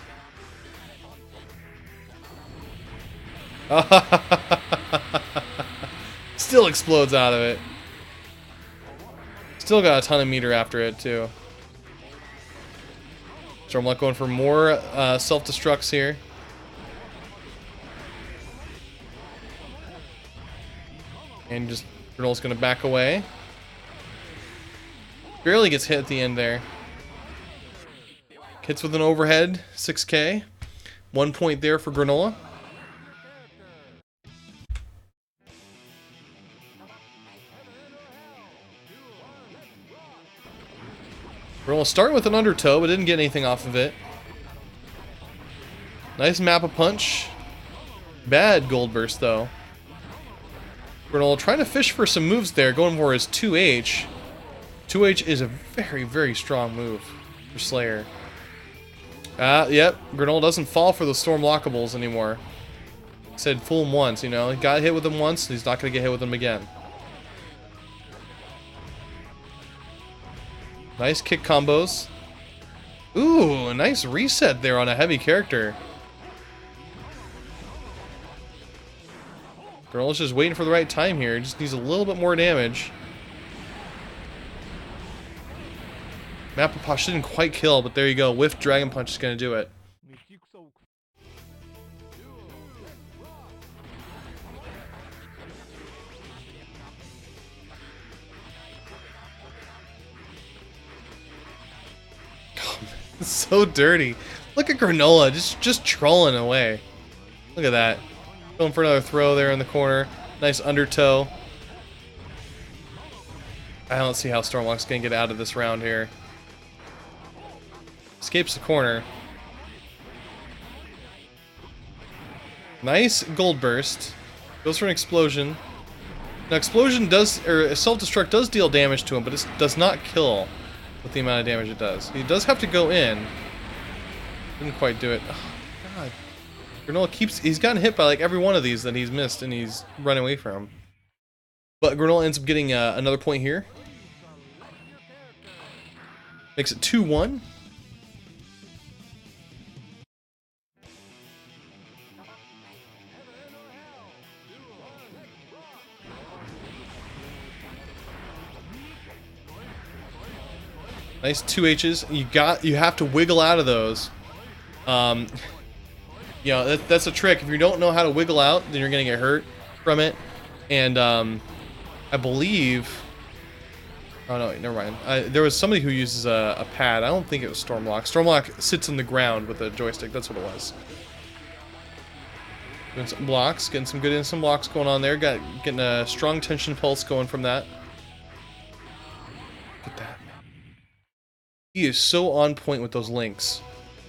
Still explodes out of it. Still got a ton of meter after it, too. Stormlocke going for more self-destructs here. And just Granola's going to back away. Barely gets hit at the end there. Hits with an overhead, 6K. 1 point there for Granola. Granola starting with an undertow, but didn't get anything off of it. Nice map of punch. Bad gold burst, though. Granola trying to fish for some moves there, going for his 2H. 2H is a very, very strong move for Slayer. Yep, Granola doesn't fall for the Stormlockables anymore. He said fool him once, you know. He got hit with them once, and he's not going to get hit with them again. Nice kick combos. Ooh, a nice reset there on a heavy character. Granola's just waiting for the right time here. Just needs a little bit more damage. Mapaposh didn't quite kill, but there you go. Whiff Dragon Punch is going to do it. It's so dirty. Look at Granola, just trolling away. Look at that. Going for another throw there in the corner. Nice undertow. I don't see how Stormlocke's gonna get out of this round here. Escapes the corner. Nice gold burst. Goes for an explosion. Now explosion does, or self-destruct does deal damage to him, but it does not kill with the amount of damage it does. He does have to go in. Didn't quite do it. Oh, God. Granola he's gotten hit by like every one of these that he's missed and he's run away from. But Granola ends up getting another point here. Makes it 2-1. Nice 2 H's. You have to wiggle out of those. You know, that's a trick. If you don't know how to wiggle out, then you're gonna get hurt from it. And I believe. Oh no, never mind. There was somebody who uses a pad. I don't think it was Stormlocke. Stormlocke sits on the ground with a joystick. That's what it was. Doing some blocks, getting some good instant blocks going on there. Getting a strong tension pulse going from that. Look at that, man. He is so on point with those links.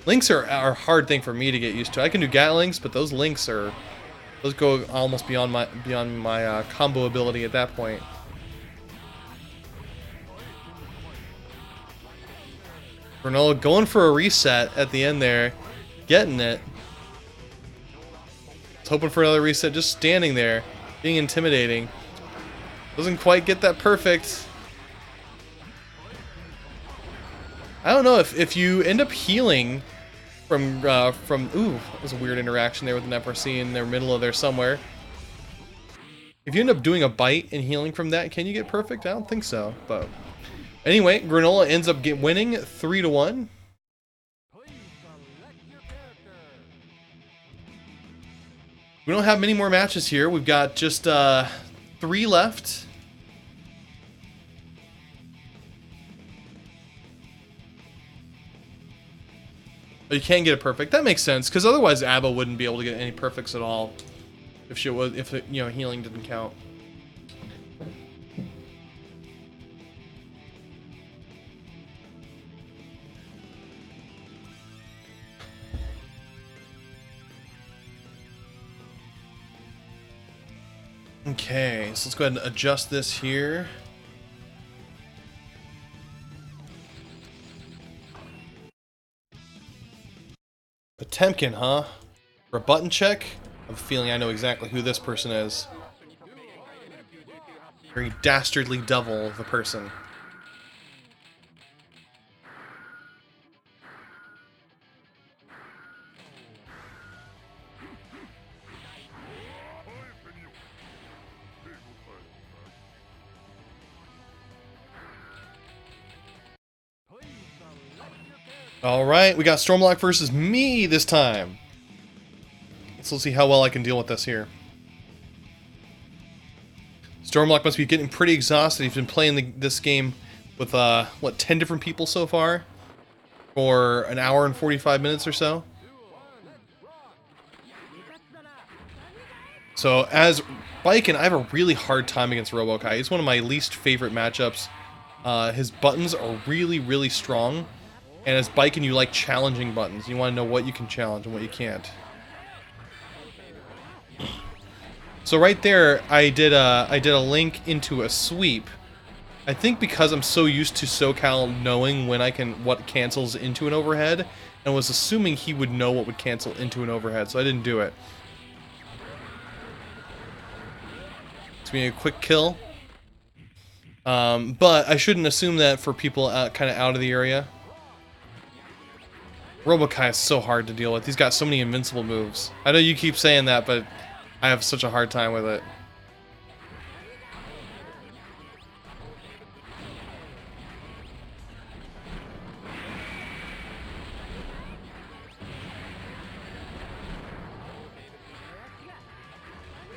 Links are a hard thing for me to get used to. I can do Gatlings, but those links are, those go almost beyond my combo ability at that point. Granola going for a reset at the end there, getting it. It's hoping for another reset, just standing there, being intimidating. Doesn't quite get that perfect. I don't know if you end up healing from ooh, that was a weird interaction there with an FRC in their middle of there somewhere. If you end up doing a bite and healing from that, can you get perfect? I don't think so, but anyway, Granola ends up winning 3-1. We don't have many more matches here. We've got just 3 left. You can get it perfect. That makes sense, because otherwise Abba wouldn't be able to get any perfects at all if you know, healing didn't count. Okay, so let's go ahead and adjust this here. Potemkin, huh? For a button check? I have a feeling I know exactly who this person is. Very dastardly devil of a person. Alright, we got Stormlocke versus me this time. So let's see how well I can deal with this here. Stormlocke must be getting pretty exhausted. He's been playing this game with, what, 10 different people so far? For an hour and 45 minutes or so. So, as Biken, I have a really hard time against Robo-Ky. It's one of my least favorite matchups. His buttons are really, really strong. And as Biken, you like challenging buttons. You want to know what you can challenge and what you can't. So right there, I did a link into a sweep. I think because I'm so used to SoCal knowing when what cancels into an overhead, and was assuming he would know what would cancel into an overhead, so I didn't do it. It's gonna be a quick kill. But I shouldn't assume that for people kind of out of the area. Robo-Ky is so hard to deal with. He's got so many invincible moves. I know you keep saying that, but I have such a hard time with it.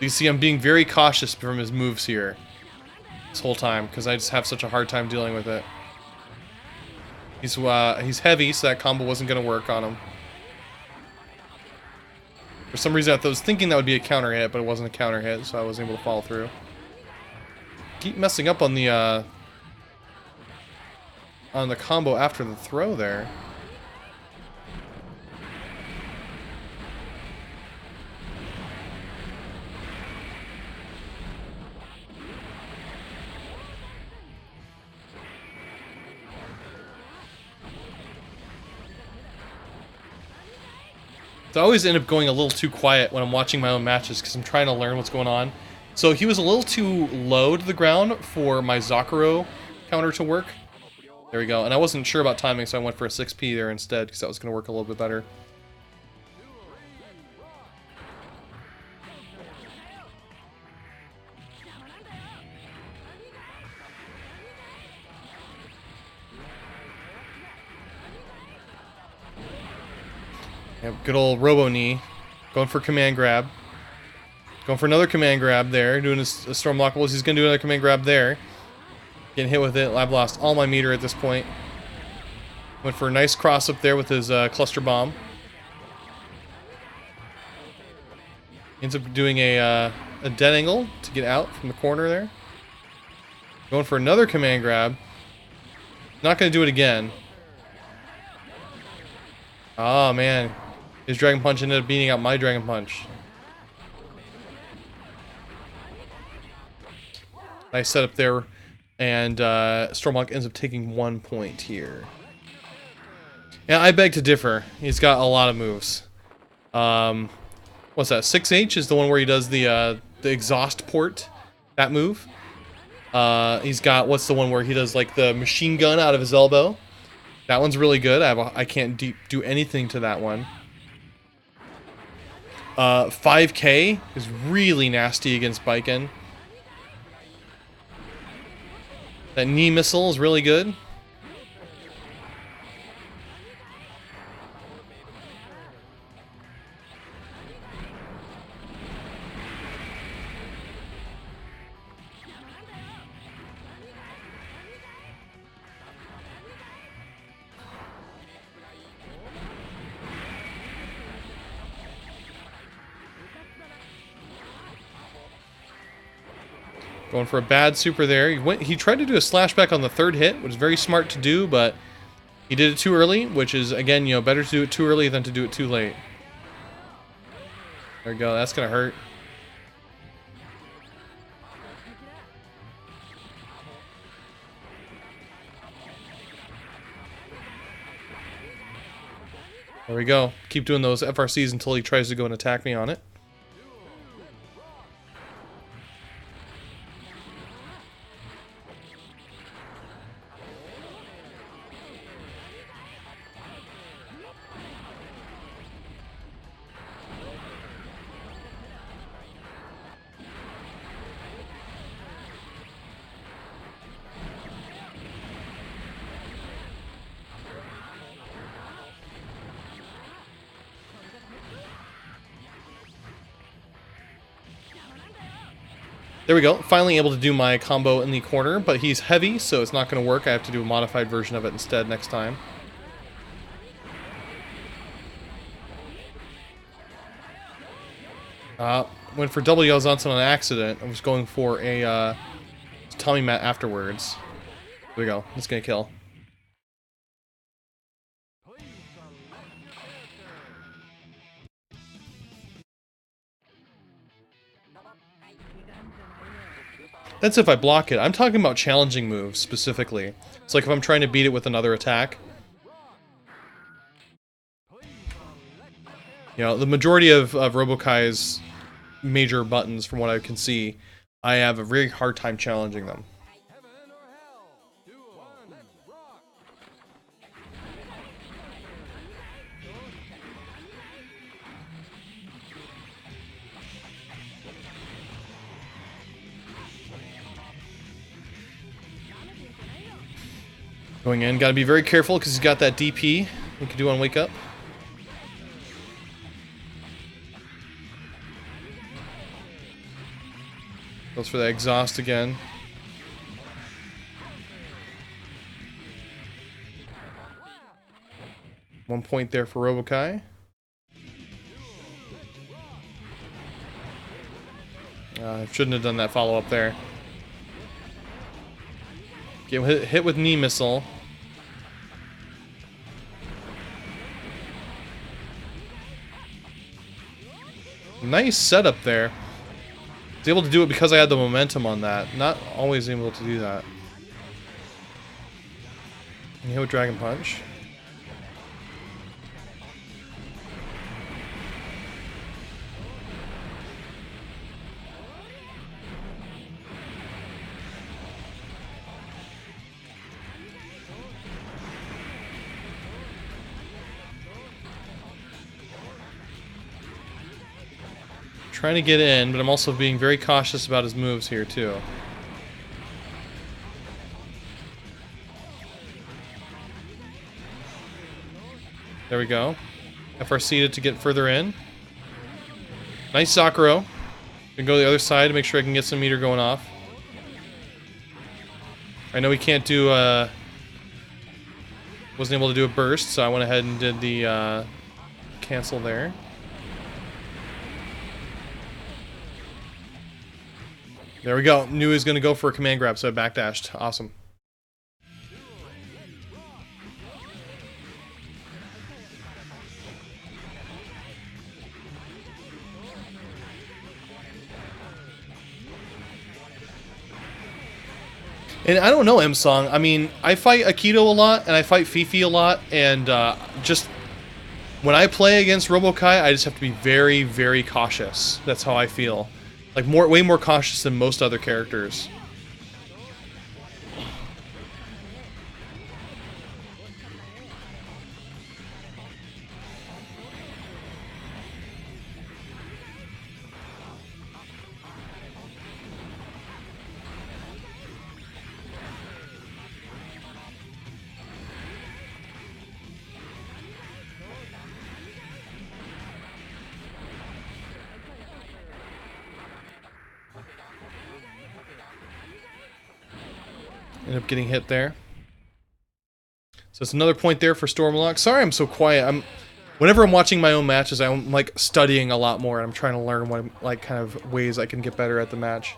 You see, I'm being very cautious from his moves here this whole time, because I just have such a hard time dealing with it. He's heavy, so that combo wasn't going to work on him. For some reason, I was thinking that would be a counter hit, but it wasn't a counter hit, so I wasn't able to follow through. Keep messing up on the on the combo after the throw there. So I always end up going a little too quiet when I'm watching my own matches because I'm trying to learn what's going on. So he was a little too low to the ground for my Zakuro counter to work. There we go. And I wasn't sure about timing, so I went for a 6P there instead because that was going to work a little bit better. Yep, good old Robo-Knee. Going for command grab. Going for another command grab there. Doing a Stormlocke. Well, he's going to do another command grab there. Getting hit with it. I've lost all my meter at this point. Went for a nice cross up there with his cluster bomb. Ends up doing a dead angle to get out from the corner there. Going for another command grab. Not going to do it again. Oh, man. His Dragon Punch ended up beating out my Dragon Punch. Nice setup there. And Stormlocke ends up taking 1 point here. Yeah, I beg to differ. He's got a lot of moves. What's that? 6H is the one where he does the exhaust port. That move. He's got, what's the one where he does like the machine gun out of his elbow? That one's really good. I can't do anything to that one. 5K is really nasty against Baiken. That knee missile is really good. Going for a bad super there. He tried to do a slash back on the third hit, which is very smart to do, but he did it too early, which is, again, you know, better to do it too early than to do it too late. There we go. That's going to hurt. There we go. Keep doing those FRCs until he tries to go and attack me on it. There we go. Finally able to do my combo in the corner, but he's heavy, so it's not going to work. I have to do a modified version of it instead next time. Went for double Yelzansen on accident. I was going for a Tommy Mat afterwards. There we go. It's going to kill. That's if I block it. I'm talking about challenging moves, specifically. It's like if I'm trying to beat it with another attack. You know, the majority of Robo-Ky's major buttons, from what I can see, I have a very hard time challenging them. Going in, gotta be very careful because he's got that DP he can do on Wake Up. Goes for that exhaust again. One point there for Robo-Ky. Shouldn't have done that follow-up there. Get hit with knee missile. Nice setup there. I was able to do it because I had the momentum on that. Not always able to do that. And hit with Dragon Punch. Trying to get in, but I'm also being very cautious about his moves here too. There we go. FRC'd to get further in. Nice Sakura. Can go to the other side to make sure I can get some meter going off. I know we can't do wasn't able to do a burst, so I went ahead and did the cancel there. There we go. Knew he was going to go for a command grab, so I backdashed. Awesome. And I don't know, M-Song. I mean, I fight Akito a lot, and I fight Fifi a lot, and just when I play against Robo-Ky, I just have to be very, very cautious. That's how I feel. Like, way more cautious than most other characters. End up getting hit there. So it's another point there for Stormlocke. Sorry I'm so quiet. Whenever I'm watching my own matches, I'm like studying a lot more and I'm trying to learn what like kind of ways I can get better at the match.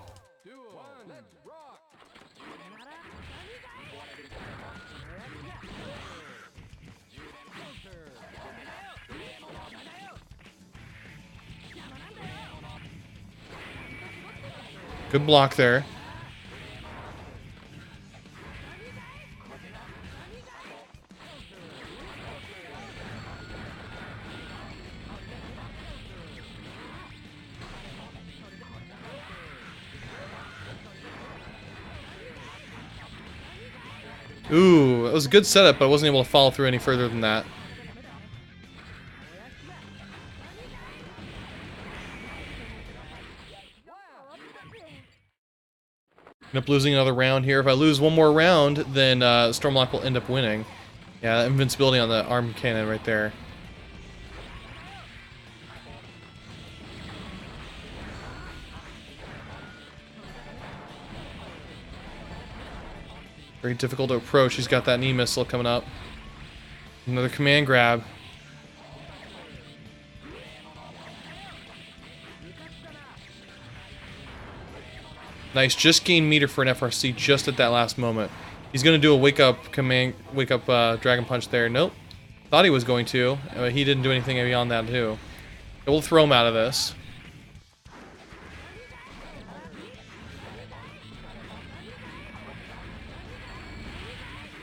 Good block there. Ooh, it was a good setup, but I wasn't able to follow through any further than that. End up losing another round here. If I lose one more round, then Stormlocke will end up winning. Yeah, invincibility on the arm cannon right there. Very difficult to approach. He's got that knee missile coming up. Another command grab. Nice, just gained meter for an FRC just at that last moment. He's gonna do a wake up Dragon Punch there. Nope. Thought he was going to. He didn't do anything beyond that too. We'll throw him out of this.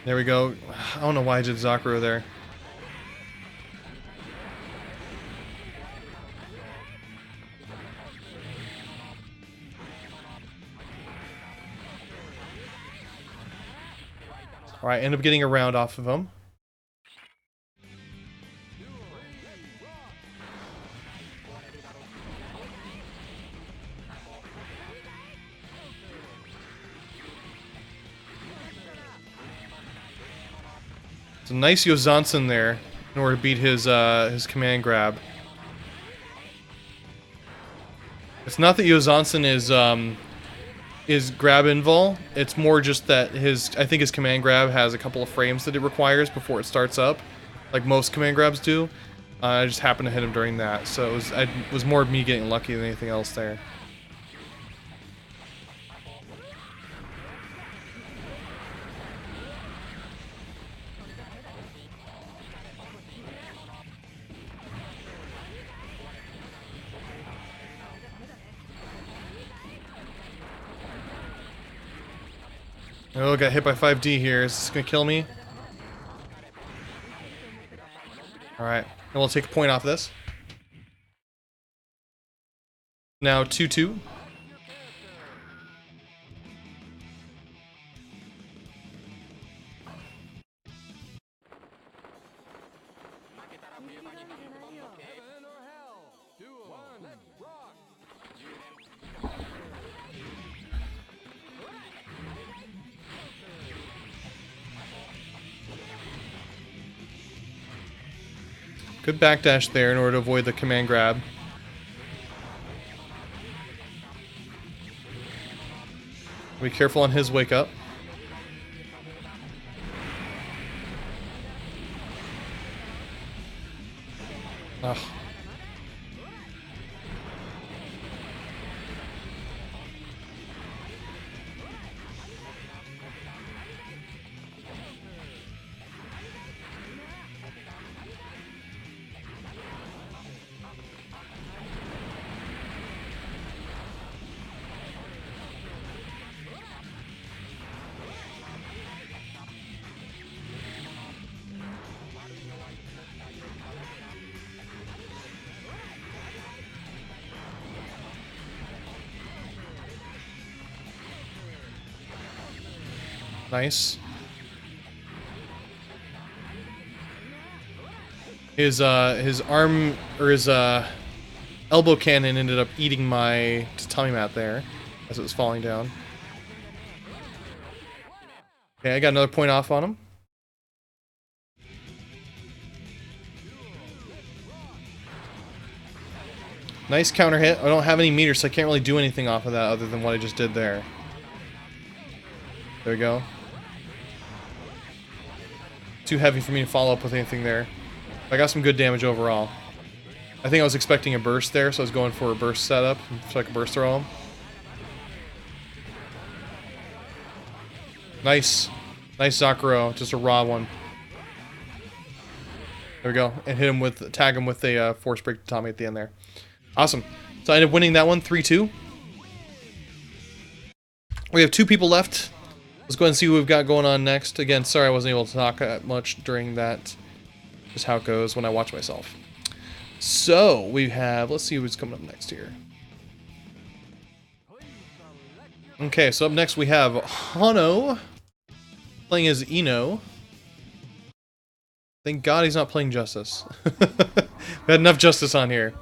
There we go. I don't know why I did Zakuro there. Alright, end up getting a round off of him. It's a nice Yozansen there in order to beat his command grab. It's not that Yozansen is grab invul. It's more just that I think his command grab has a couple of frames that it requires before it starts up, like most command grabs do. I just happened to hit him during that, so it was more me getting lucky than anything else there. Oh, got hit by 5D here. Is this gonna kill me? Alright. And we'll take a point off this. Now 2-2. Heaven or hell. Duel. Let's rock. Good backdash there in order to avoid the command grab. Be careful on his wake up. Ugh. Nice. His arm or his elbow cannon ended up eating my tatami mat there as it was falling down. Okay, I got another point off on him. Nice counter hit. I don't have any meters, so I can't really do anything off of that other than what I just did there. There we go. Too heavy for me to follow up with anything there. I got some good damage overall. I think I was expecting a burst there, so I was going for a burst setup so I could burst throw him. Nice. Nice Zakuro. Just a raw one. There we go. And hit him with, tag him with a force break Tommy at the end there. Awesome. So I ended up winning that one 3-2. We have 2 people left. Let's go ahead and see what we've got going on next. Again, sorry I wasn't able to talk much during that. Just how it goes when I watch myself. So, we have... Let's see what's coming up next here. Okay, so up next we have Honnou playing as Eno. Thank God he's not playing Justice. We had enough Justice on here.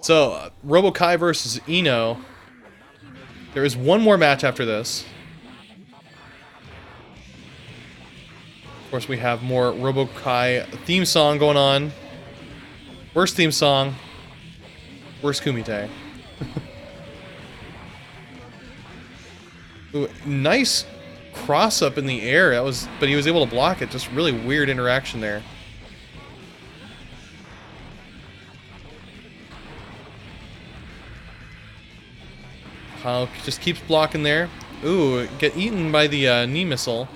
So, Robo-Ky versus Eno. There is one more match after this. Of course, we have more Robo-Ky theme song going on. Worst theme song. Worst Kumite. Ooh, nice cross up in the air. That was, but he was able to block it. Just really weird interaction there. Just keeps blocking there. Ooh, get eaten by the knee missile.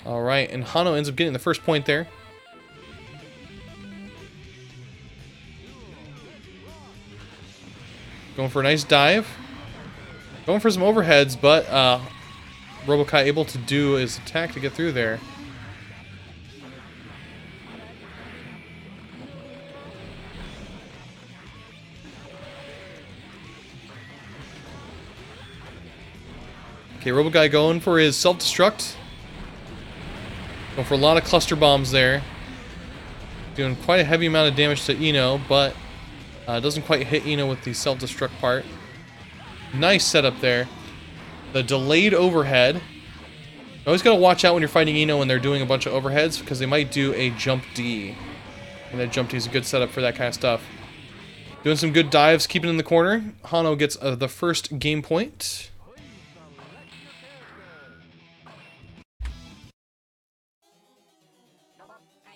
Alright, and Honnou ends up getting the first point there. Going for a nice dive. Going for some overheads, but Robo-Ky able to do his attack to get through there. Okay, Robo-Ky going for his self-destruct. Going for a lot of cluster bombs there. Doing quite a heavy amount of damage to Eno, but doesn't quite hit Eno with the self-destruct part. Nice setup there. The delayed overhead. You always gotta watch out when you're fighting Eno when they're doing a bunch of overheads, because they might do a jump D. And that jump D is a good setup for that kind of stuff. Doing some good dives, keeping in the corner. Honnou gets the first game point.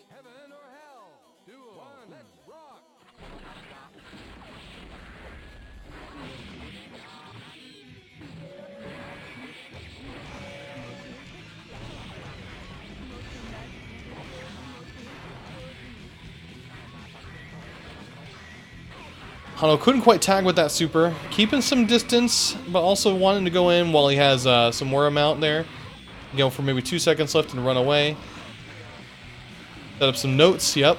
Heaven or hell. Duel. Let's rock. Honnou couldn't quite tag with that super. Keeping some distance, but also wanting to go in while he has some more amount there. Go for maybe 2 seconds left and run away. Set up some notes, yep.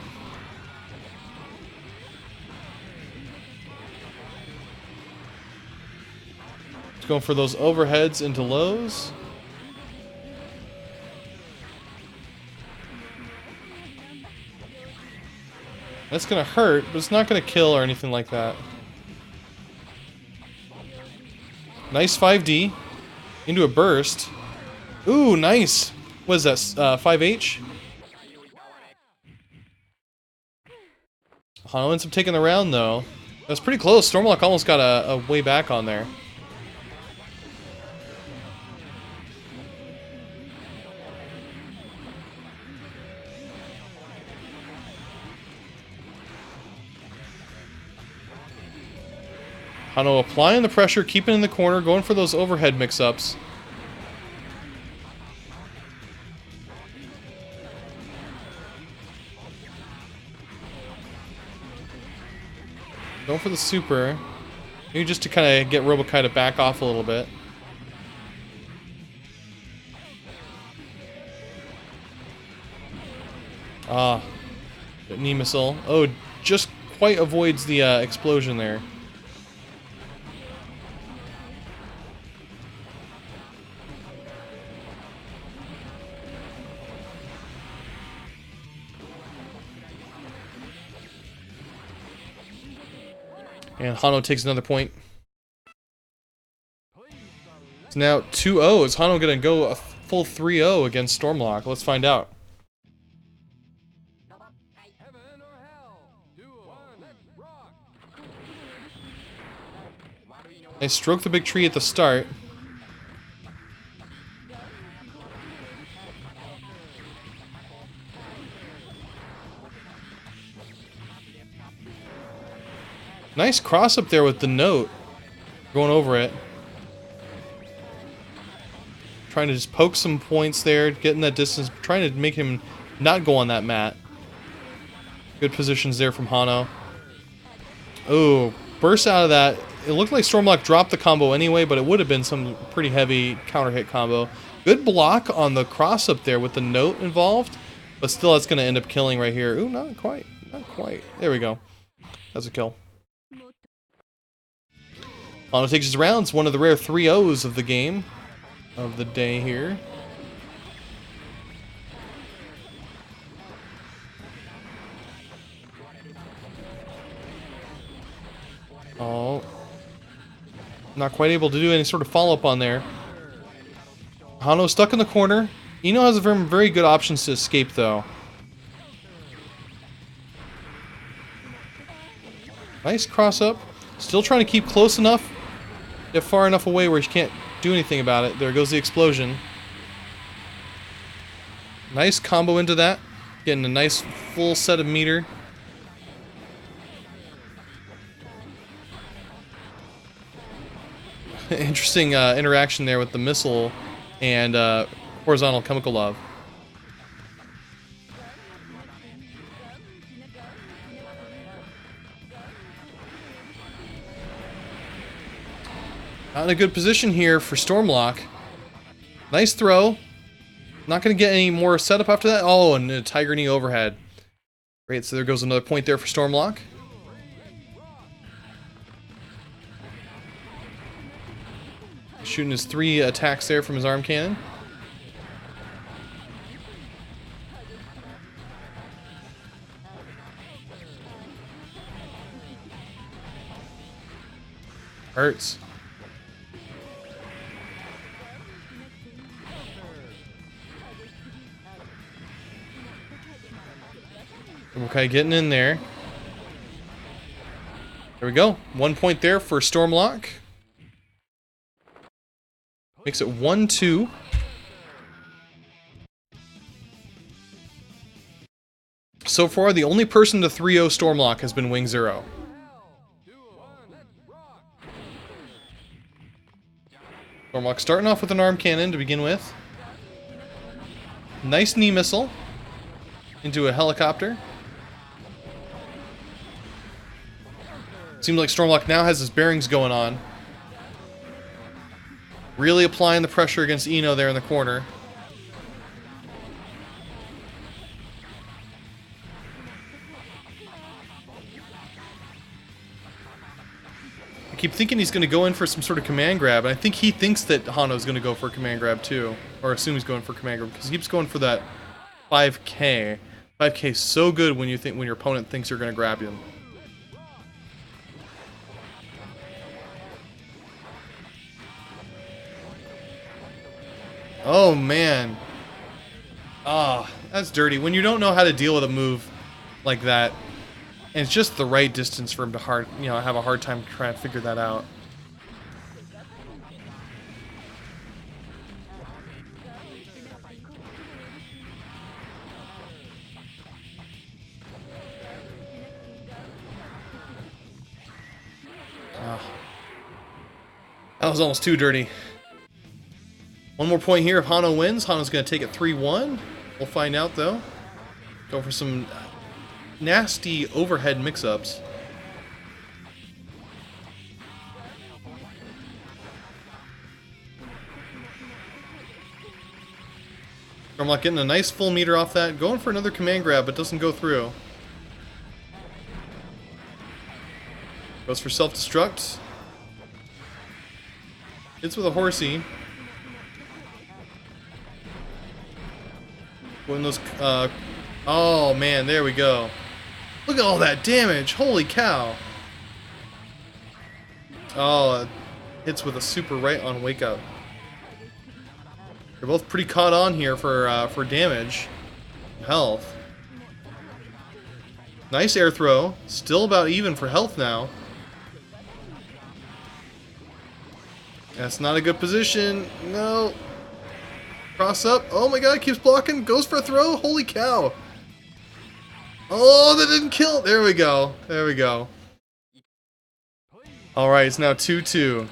Just going for those overheads into lows. That's gonna hurt, but it's not gonna kill or anything like that. Nice 5D. Into a burst. Ooh, nice. What is that, 5H? Honnou ends up taking the round, though. That's pretty close. Stormlocke almost got a way back on there. Honnou applying the pressure, keeping in the corner, going for those overhead mix-ups. Going for the super. Maybe just to kind of get Robo-Ky to back off a little bit. Ah. Knee missile. Oh, just quite avoids the explosion there. And Honnou takes another point. It's now 2-0. Is Honnou going to go a full 3-0 against Stormlocke? Let's find out. Heaven or hell. 2, 1, rock. I stroke the big tree at the start. Nice cross up there with the note. Going over it. Trying to just poke some points there, getting that distance, trying to make him not go on that mat. Good positions there from Honnou. Oh, burst out of that. It looked like Stormlocke dropped the combo anyway, but it would have been some pretty heavy counter hit combo. Good block on the cross up there with the note involved, but still that's going to end up killing right here. Ooh, not quite. Not quite. There we go. That's a kill. Honnou takes his rounds, one of the rare 3-0s of the game, of the day here. Oh. Not quite able to do any sort of follow-up on there. Honnou stuck in the corner. Eno has very good options to escape, though. Nice cross-up. Still trying to keep close enough. Get far enough away where you can't do anything about it. There goes the explosion. Nice combo into that. Getting a nice full set of meter. Interesting interaction there with the missile and horizontal chemical love. Not in a good position here for Stormlocke. Nice throw. Not going to get any more setup after that. Oh, and a Tiger Knee overhead. Great, so there goes another point there for Stormlocke. Shooting his 3 attacks there from his arm cannon. Hurts. Okay, getting in there. There we go. 1 point there for Stormlocke. Makes it 1-2. So far, the only person to 3-0 Stormlocke has been WingZero. Stormlocke starting off with an arm cannon to begin with. Nice knee missile into a helicopter. Seems like Stormlocke now has his bearings going on. Really applying the pressure against Eno there in the corner. I keep thinking he's going to go in for some sort of command grab, and I think he thinks that Honno's going to go for a command grab too, or assume he's going for a command grab because he keeps going for that 5K. 5K is so good when your opponent thinks you're going to grab him. Oh man. Ah, that's dirty. When you don't know how to deal with a move like that, and it's just the right distance for him to have a hard time trying to figure that out. Ah. That was almost too dirty. One more point here if Honnou wins. Honno's going to take it 3-1. We'll find out, though. Go for some nasty overhead mix-ups. Stormlocke getting a nice full meter off that. Going for another command grab, but doesn't go through. Goes for self-destruct. Hits with a horsey. When those, oh man, there we go. Look at all that damage, holy cow. Oh, hits with a super right on wake up. They're both pretty caught on here for damage, health. Nice air throw, still about even for health now. That's not a good position, no. Cross up. Oh my god, keeps blocking. Goes for a throw. Holy cow. Oh, that didn't kill. There we go. There we go. Alright, it's now 2-2.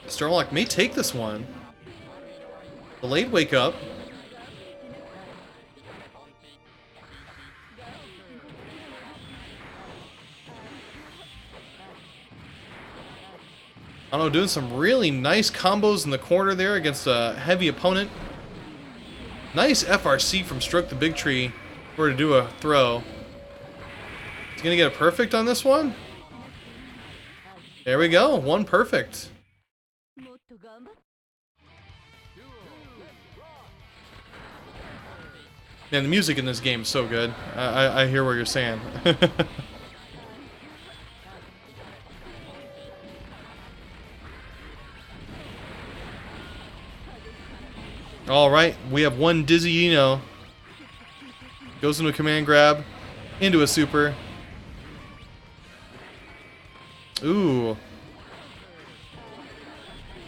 Stormlocke may take this one. Delayed wake up. Honnou doing some really nice combos in the corner there against a heavy opponent. Nice FRC from Stroke the Big Tree for to do a throw. He's gonna get a perfect on this one. There we go, one perfect. Man, the music in this game is so good. I hear what you're saying. Alright, we have one Dizzy Eno. Goes into a command grab. Into a super. Ooh.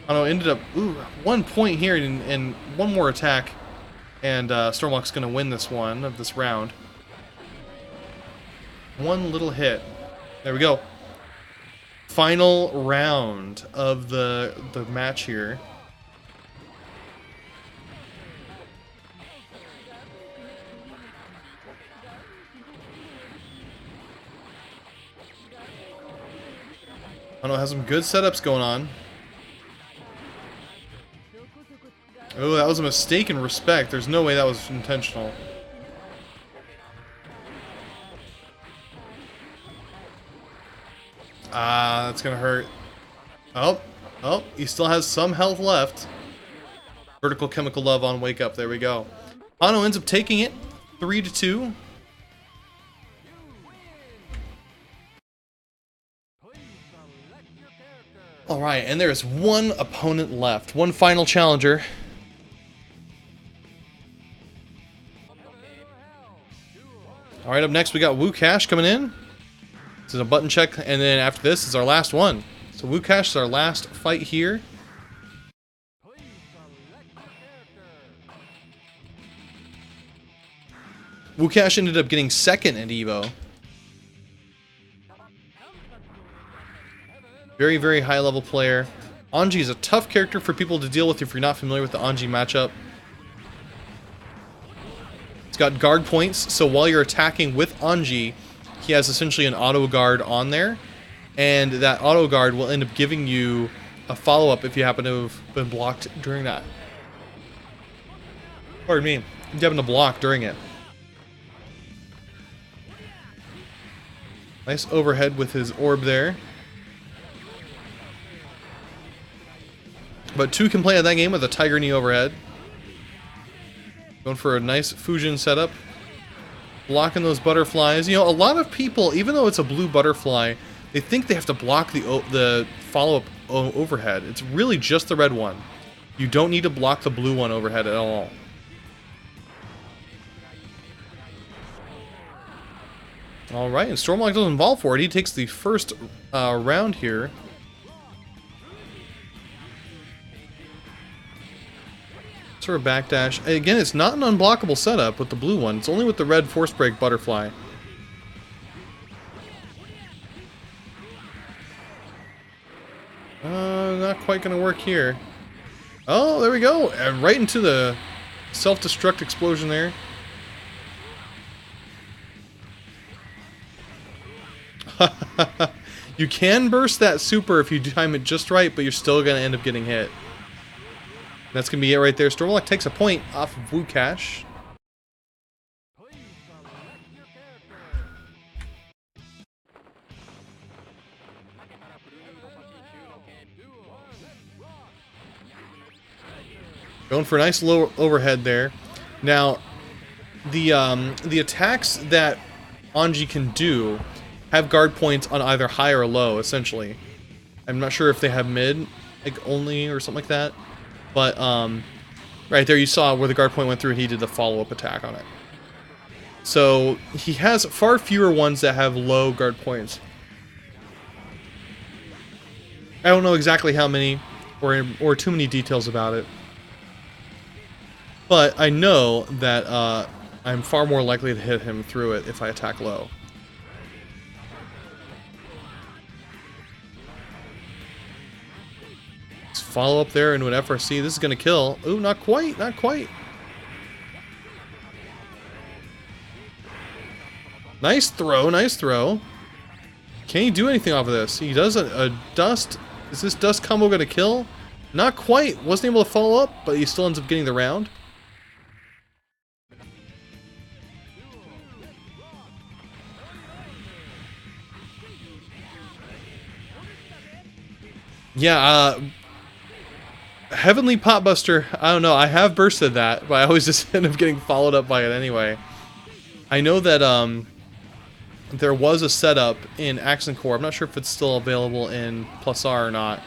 Honnou ended up... Ooh, 1 point here and one more attack. And Stormlocke's going to win this one of this round. One little hit. There we go. Final round of the match here. Honnou has some good setups going on. Oh, that was a mistake in respect. There's no way that was intentional. Ah, that's gonna hurt. Oh, he still has some health left. Vertical Chemical Love on wake up. There we go. Honnou ends up taking it 3-2. Alright, and there's one opponent left. One final challenger. Alright, up next we got Woocash coming in. This is a button check, and then after this is our last one. So Woocash is our last fight here. Woocash ended up getting second at EVO. Very, very high level player. Anji is a tough character for people to deal with if you're not familiar with the Anji matchup. It's got guard points, so while you're attacking with Anji, he has essentially an auto guard on there, and that auto guard will end up giving you a follow-up if you happen to have been blocked during that. Pardon me, if you happen to block during it. Nice overhead with his orb there. But 2 can play at that game with a Tiger Knee overhead. Going for a nice Fujin setup. Blocking those butterflies. You know, a lot of people, even though it's a blue butterfly, they think they have to block the follow-up overhead. It's really just the red one. You don't need to block the blue one overhead at all. Alright, and Stormlocke doesn't fall for it. He takes the first round here. Sort of backdash. Again, it's not an unblockable setup with the blue one. It's only with the red force break butterfly. Not quite gonna work here. Oh, there we go. And right into the self-destruct explosion there. You can burst that super if you time it just right, but you're still gonna end up getting hit. That's going to be it right there. Stormlocke takes a point off of Woocash. Going for a nice low overhead there. Now, the attacks that Anji can do have guard points on either high or low, essentially. I'm not sure if they have mid, like, only or something like that. But, right there you saw where the guard point went through and he did the follow-up attack on it. So, he has far fewer ones that have low guard points. I don't know exactly how many, or too many details about it. But I know that I'm far more likely to hit him through it if I attack low. Follow up there into an FRC. This is going to kill. Ooh, not quite. Not quite. Nice throw. Nice throw. Can he do anything off of this? He does a dust. Is this dust combo going to kill? Not quite. Wasn't able to follow up, but he still ends up getting the round. Yeah, Heavenly Potbuster, I don't know, I have bursted that, but I always just end up getting followed up by it anyway. I know that there was a setup in Accent Core, I'm not sure if it's still available in +R or not,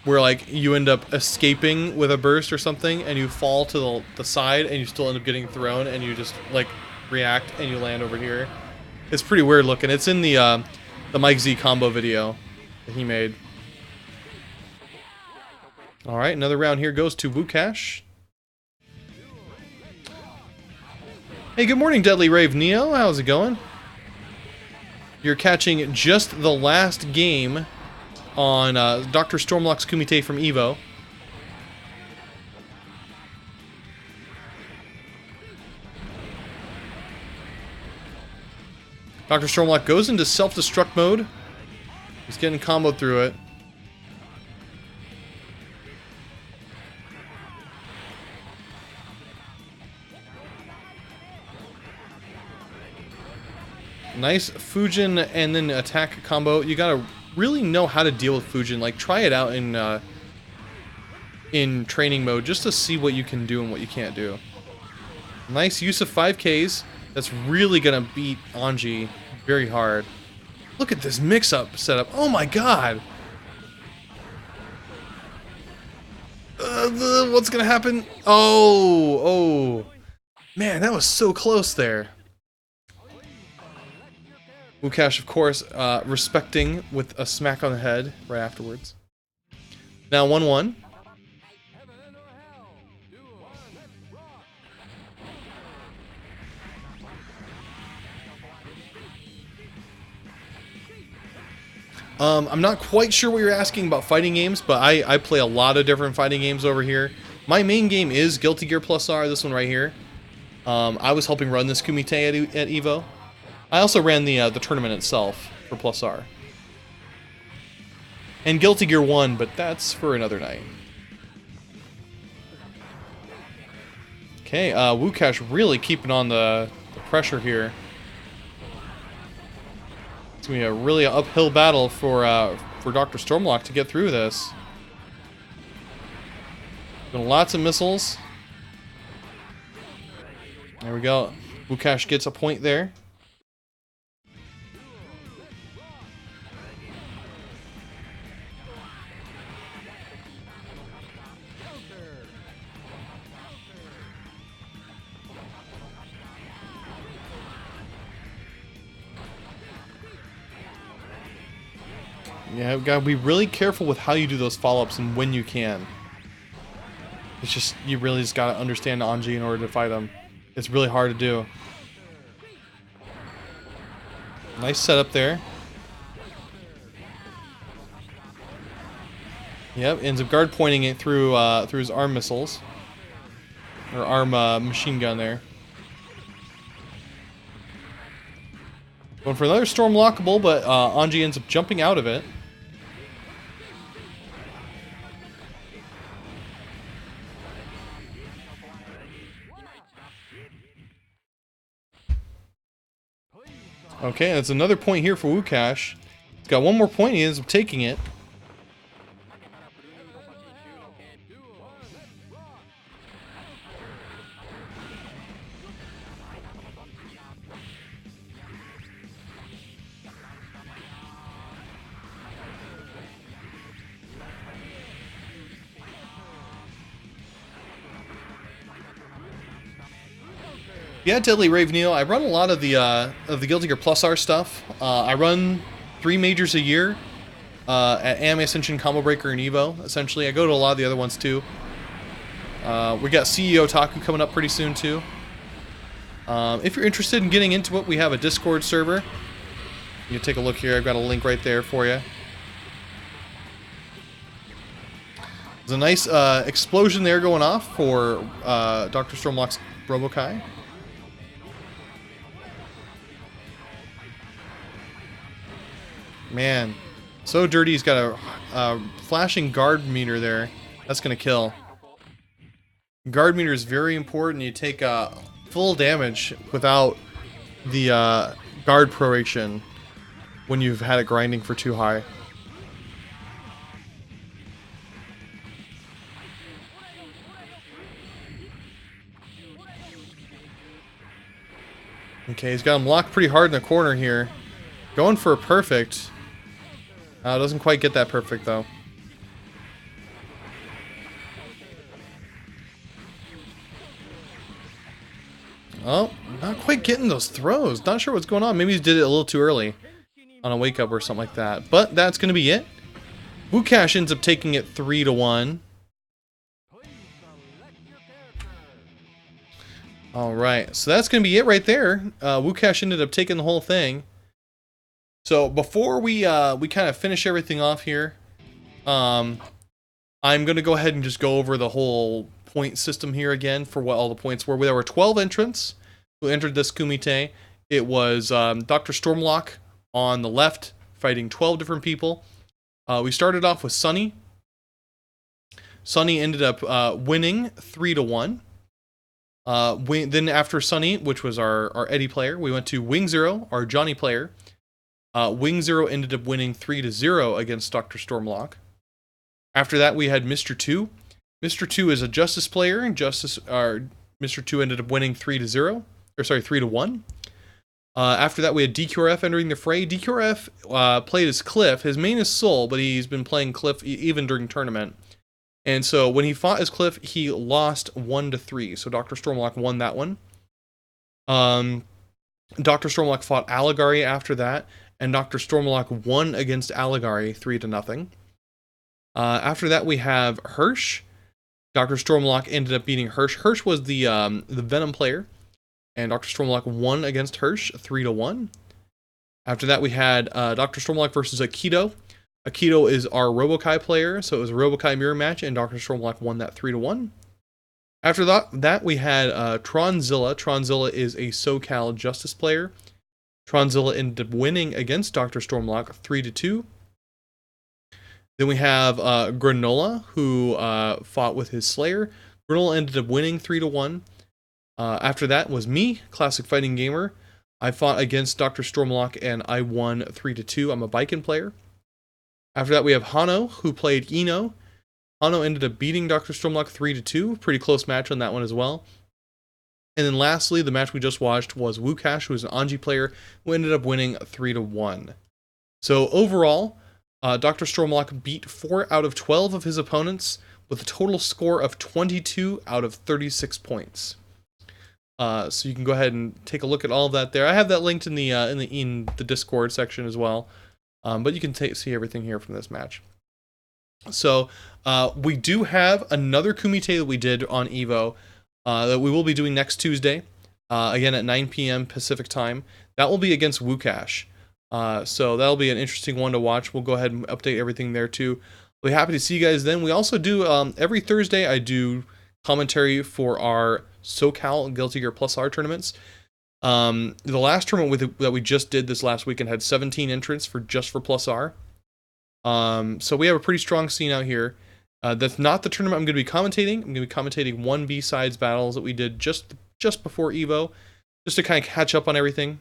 where like you end up escaping with a burst or something, and you fall to the side, and you still end up getting thrown, and you just like react, and you land over here. It's pretty weird looking. It's in the Mike Z combo video that he made. Alright, another round here goes to Woocash. Hey, good morning, Deadly Rave Neo. How's it going? You're catching just the last game on Dr. Stormlocke's Kumite from EVO. Dr. Stormlocke goes into self-destruct mode. He's getting comboed through it. Nice Fujin and then attack combo. You gotta really know how to deal with Fujin. Like, try it out in training mode just to see what you can do and what you can't do. Nice use of 5Ks. That's really gonna beat Anji very hard. Look at this mix-up setup. Oh my god! What's gonna happen? Oh! Man, that was so close there. Woocash, of course, respecting with a smack on the head right afterwards. Now 1-1. I'm not quite sure what you're asking about fighting games, but I play a lot of different fighting games over here. My main game is Guilty Gear Plus R, this one right here. I was helping run this Kumite at EVO. I also ran the tournament itself for Plus R. And Guilty Gear won, but that's for another night. Okay, Woocash really keeping on the pressure here. It's gonna be a really uphill battle for Dr. Stormlocke to get through this. Been lots of missiles. There we go. Woocash gets a point there. Yeah, you've got to be really careful with how you do those follow-ups and when you can. It's just, you really just got to understand Anji in order to fight him. It's really hard to do. Nice setup there. Yep, ends up guard pointing it through through his arm missiles. Or arm machine gun there. Going for another Stormlockable, but Anji ends up jumping out of it. Okay, that's another point here for Woocash. He's got one more point, he ends up taking it. Yeah, Deadly Rave Neo. I run a lot of the Guilty Gear Plus R stuff. I run 3 majors a year at Anime Ascension, Combo Breaker, and EVO. Essentially, I go to a lot of the other ones too. We got CEO Taku coming up pretty soon too. If you're interested in getting into it, we have a Discord server. You can take a look here. I've got a link right there for you. There's a nice explosion there going off for Dr. Stormlocke's Robo-Ky. Man, so dirty. He's got a flashing guard meter there. That's gonna kill. Guard meter is very important. You take full damage without the guard proration when you've had it grinding for too high. Okay, he's got him locked pretty hard in the corner here. Going for a perfect. Doesn't quite get that perfect though. Oh, not quite getting those throws. Not sure what's going on. Maybe he did it a little too early on a wake up or something like that. But that's going to be it. Woocash ends up taking it 3-1. Alright, so that's going to be it right there. Woocash ended up taking the whole thing. So before we kind of finish everything off here, I'm going to go ahead and just go over the whole point system here again for what all the points were. There were 12 entrants who entered this Kumite. It was Dr. Stormlocke on the left fighting 12 different people. We started off with Sonny. Sonny ended up winning 3-1. Then after Sonny, which was our Eddie player, we went to WingZero, our Johnny player. WingZero ended up winning 3-0 against Dr. Stormlocke. After that, we had Mr. 2. Mr. 2 is a Justice player, and Mr. 2 ended up winning 3-1. After that, we had DQRF entering the fray. DQRF played as Cliff. His main is Soul, but he's been playing Cliff even during tournament. And so when he fought as Cliff, he lost 1-3. So Dr. Stormlocke won that one. Dr. Stormlocke fought Aligari after that, and Dr. Stormlocke won against Aligari 3-0. After that, we have Hursh. Dr. Stormlocke ended up beating Hursh. Hursh was the Venom player, and Dr. Stormlocke won against Hursh 3-1. After that, we had Dr. Stormlocke versus Akito. Akito is our Robo-Ky player, so it was a Robo-Ky mirror match, and Dr. Stormlocke won that 3-1. After that we had Tronzilla. Tronzilla is a SoCal Justice player. Tronzilla ended up winning against Dr. Stormlocke 3-2. Then we have Granola, who fought with his Slayer. Granola ended up winning 3-1. After that was me, ClassicFightingGamer. I fought against Dr. Stormlocke and I won 3-2. I'm a Viking player. After that we have Honnou, who played Eno. Honnou ended up beating Dr. Stormlocke 3-2. Pretty close match on that one as well. And then lastly, the match we just watched was Woocash, who was an Anji player, who ended up winning 3-1. So overall, Dr. Stormlocke beat 4 out of 12 of his opponents with a total score of 22 out of 36 points. So you can go ahead and take a look at all of that there. I have that linked in the Discord section as well. But you can see everything here from this match. So we do have another Kumite that we did on EVO that we will be doing next Tuesday, again at 9 p.m. Pacific time. That will be against Woocash. So that'll be an interesting one to watch. We'll go ahead and update everything there too. We'll be happy to see you guys then. We also do, every Thursday I do commentary for our SoCal Guilty Gear +R tournaments. The last tournament that we just did this last weekend had 17 entrants for +R. So we have a pretty strong scene out here. That's not the tournament I'm going to be commentating. I'm going to be commentating one B-sides battles that we did just before EVO, just to kind of catch up on everything.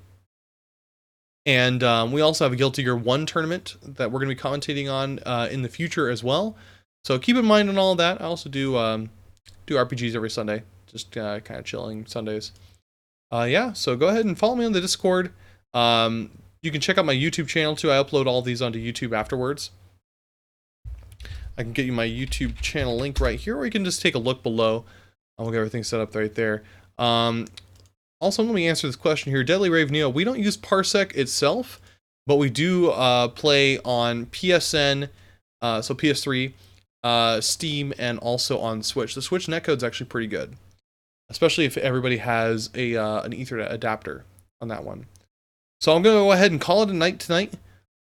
And we also have a Guilty Gear 1 tournament that we're going to be commentating on in the future as well. So keep in mind on all of that. I also do RPGs every Sunday, just kind of chilling Sundays. Yeah, so go ahead and follow me on the Discord. You can check out my YouTube channel too. I upload all these onto YouTube afterwards. I can get you my YouTube channel link right here, or you can just take a look below. I'll get everything set up right there. Also, let me answer this question here. Deadly Rave Neo, we don't use Parsec itself, but we do play on PSN, so PS3, Steam, and also on Switch. The Switch netcode's actually pretty good, especially if everybody has an Ethernet adapter on that one. So I'm going to go ahead and call it a night tonight.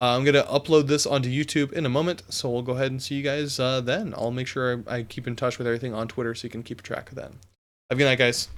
I'm going to upload this onto YouTube in a moment, so we'll go ahead and see you guys then. I'll make sure I keep in touch with everything on Twitter so you can keep track of that. Have a good night, guys.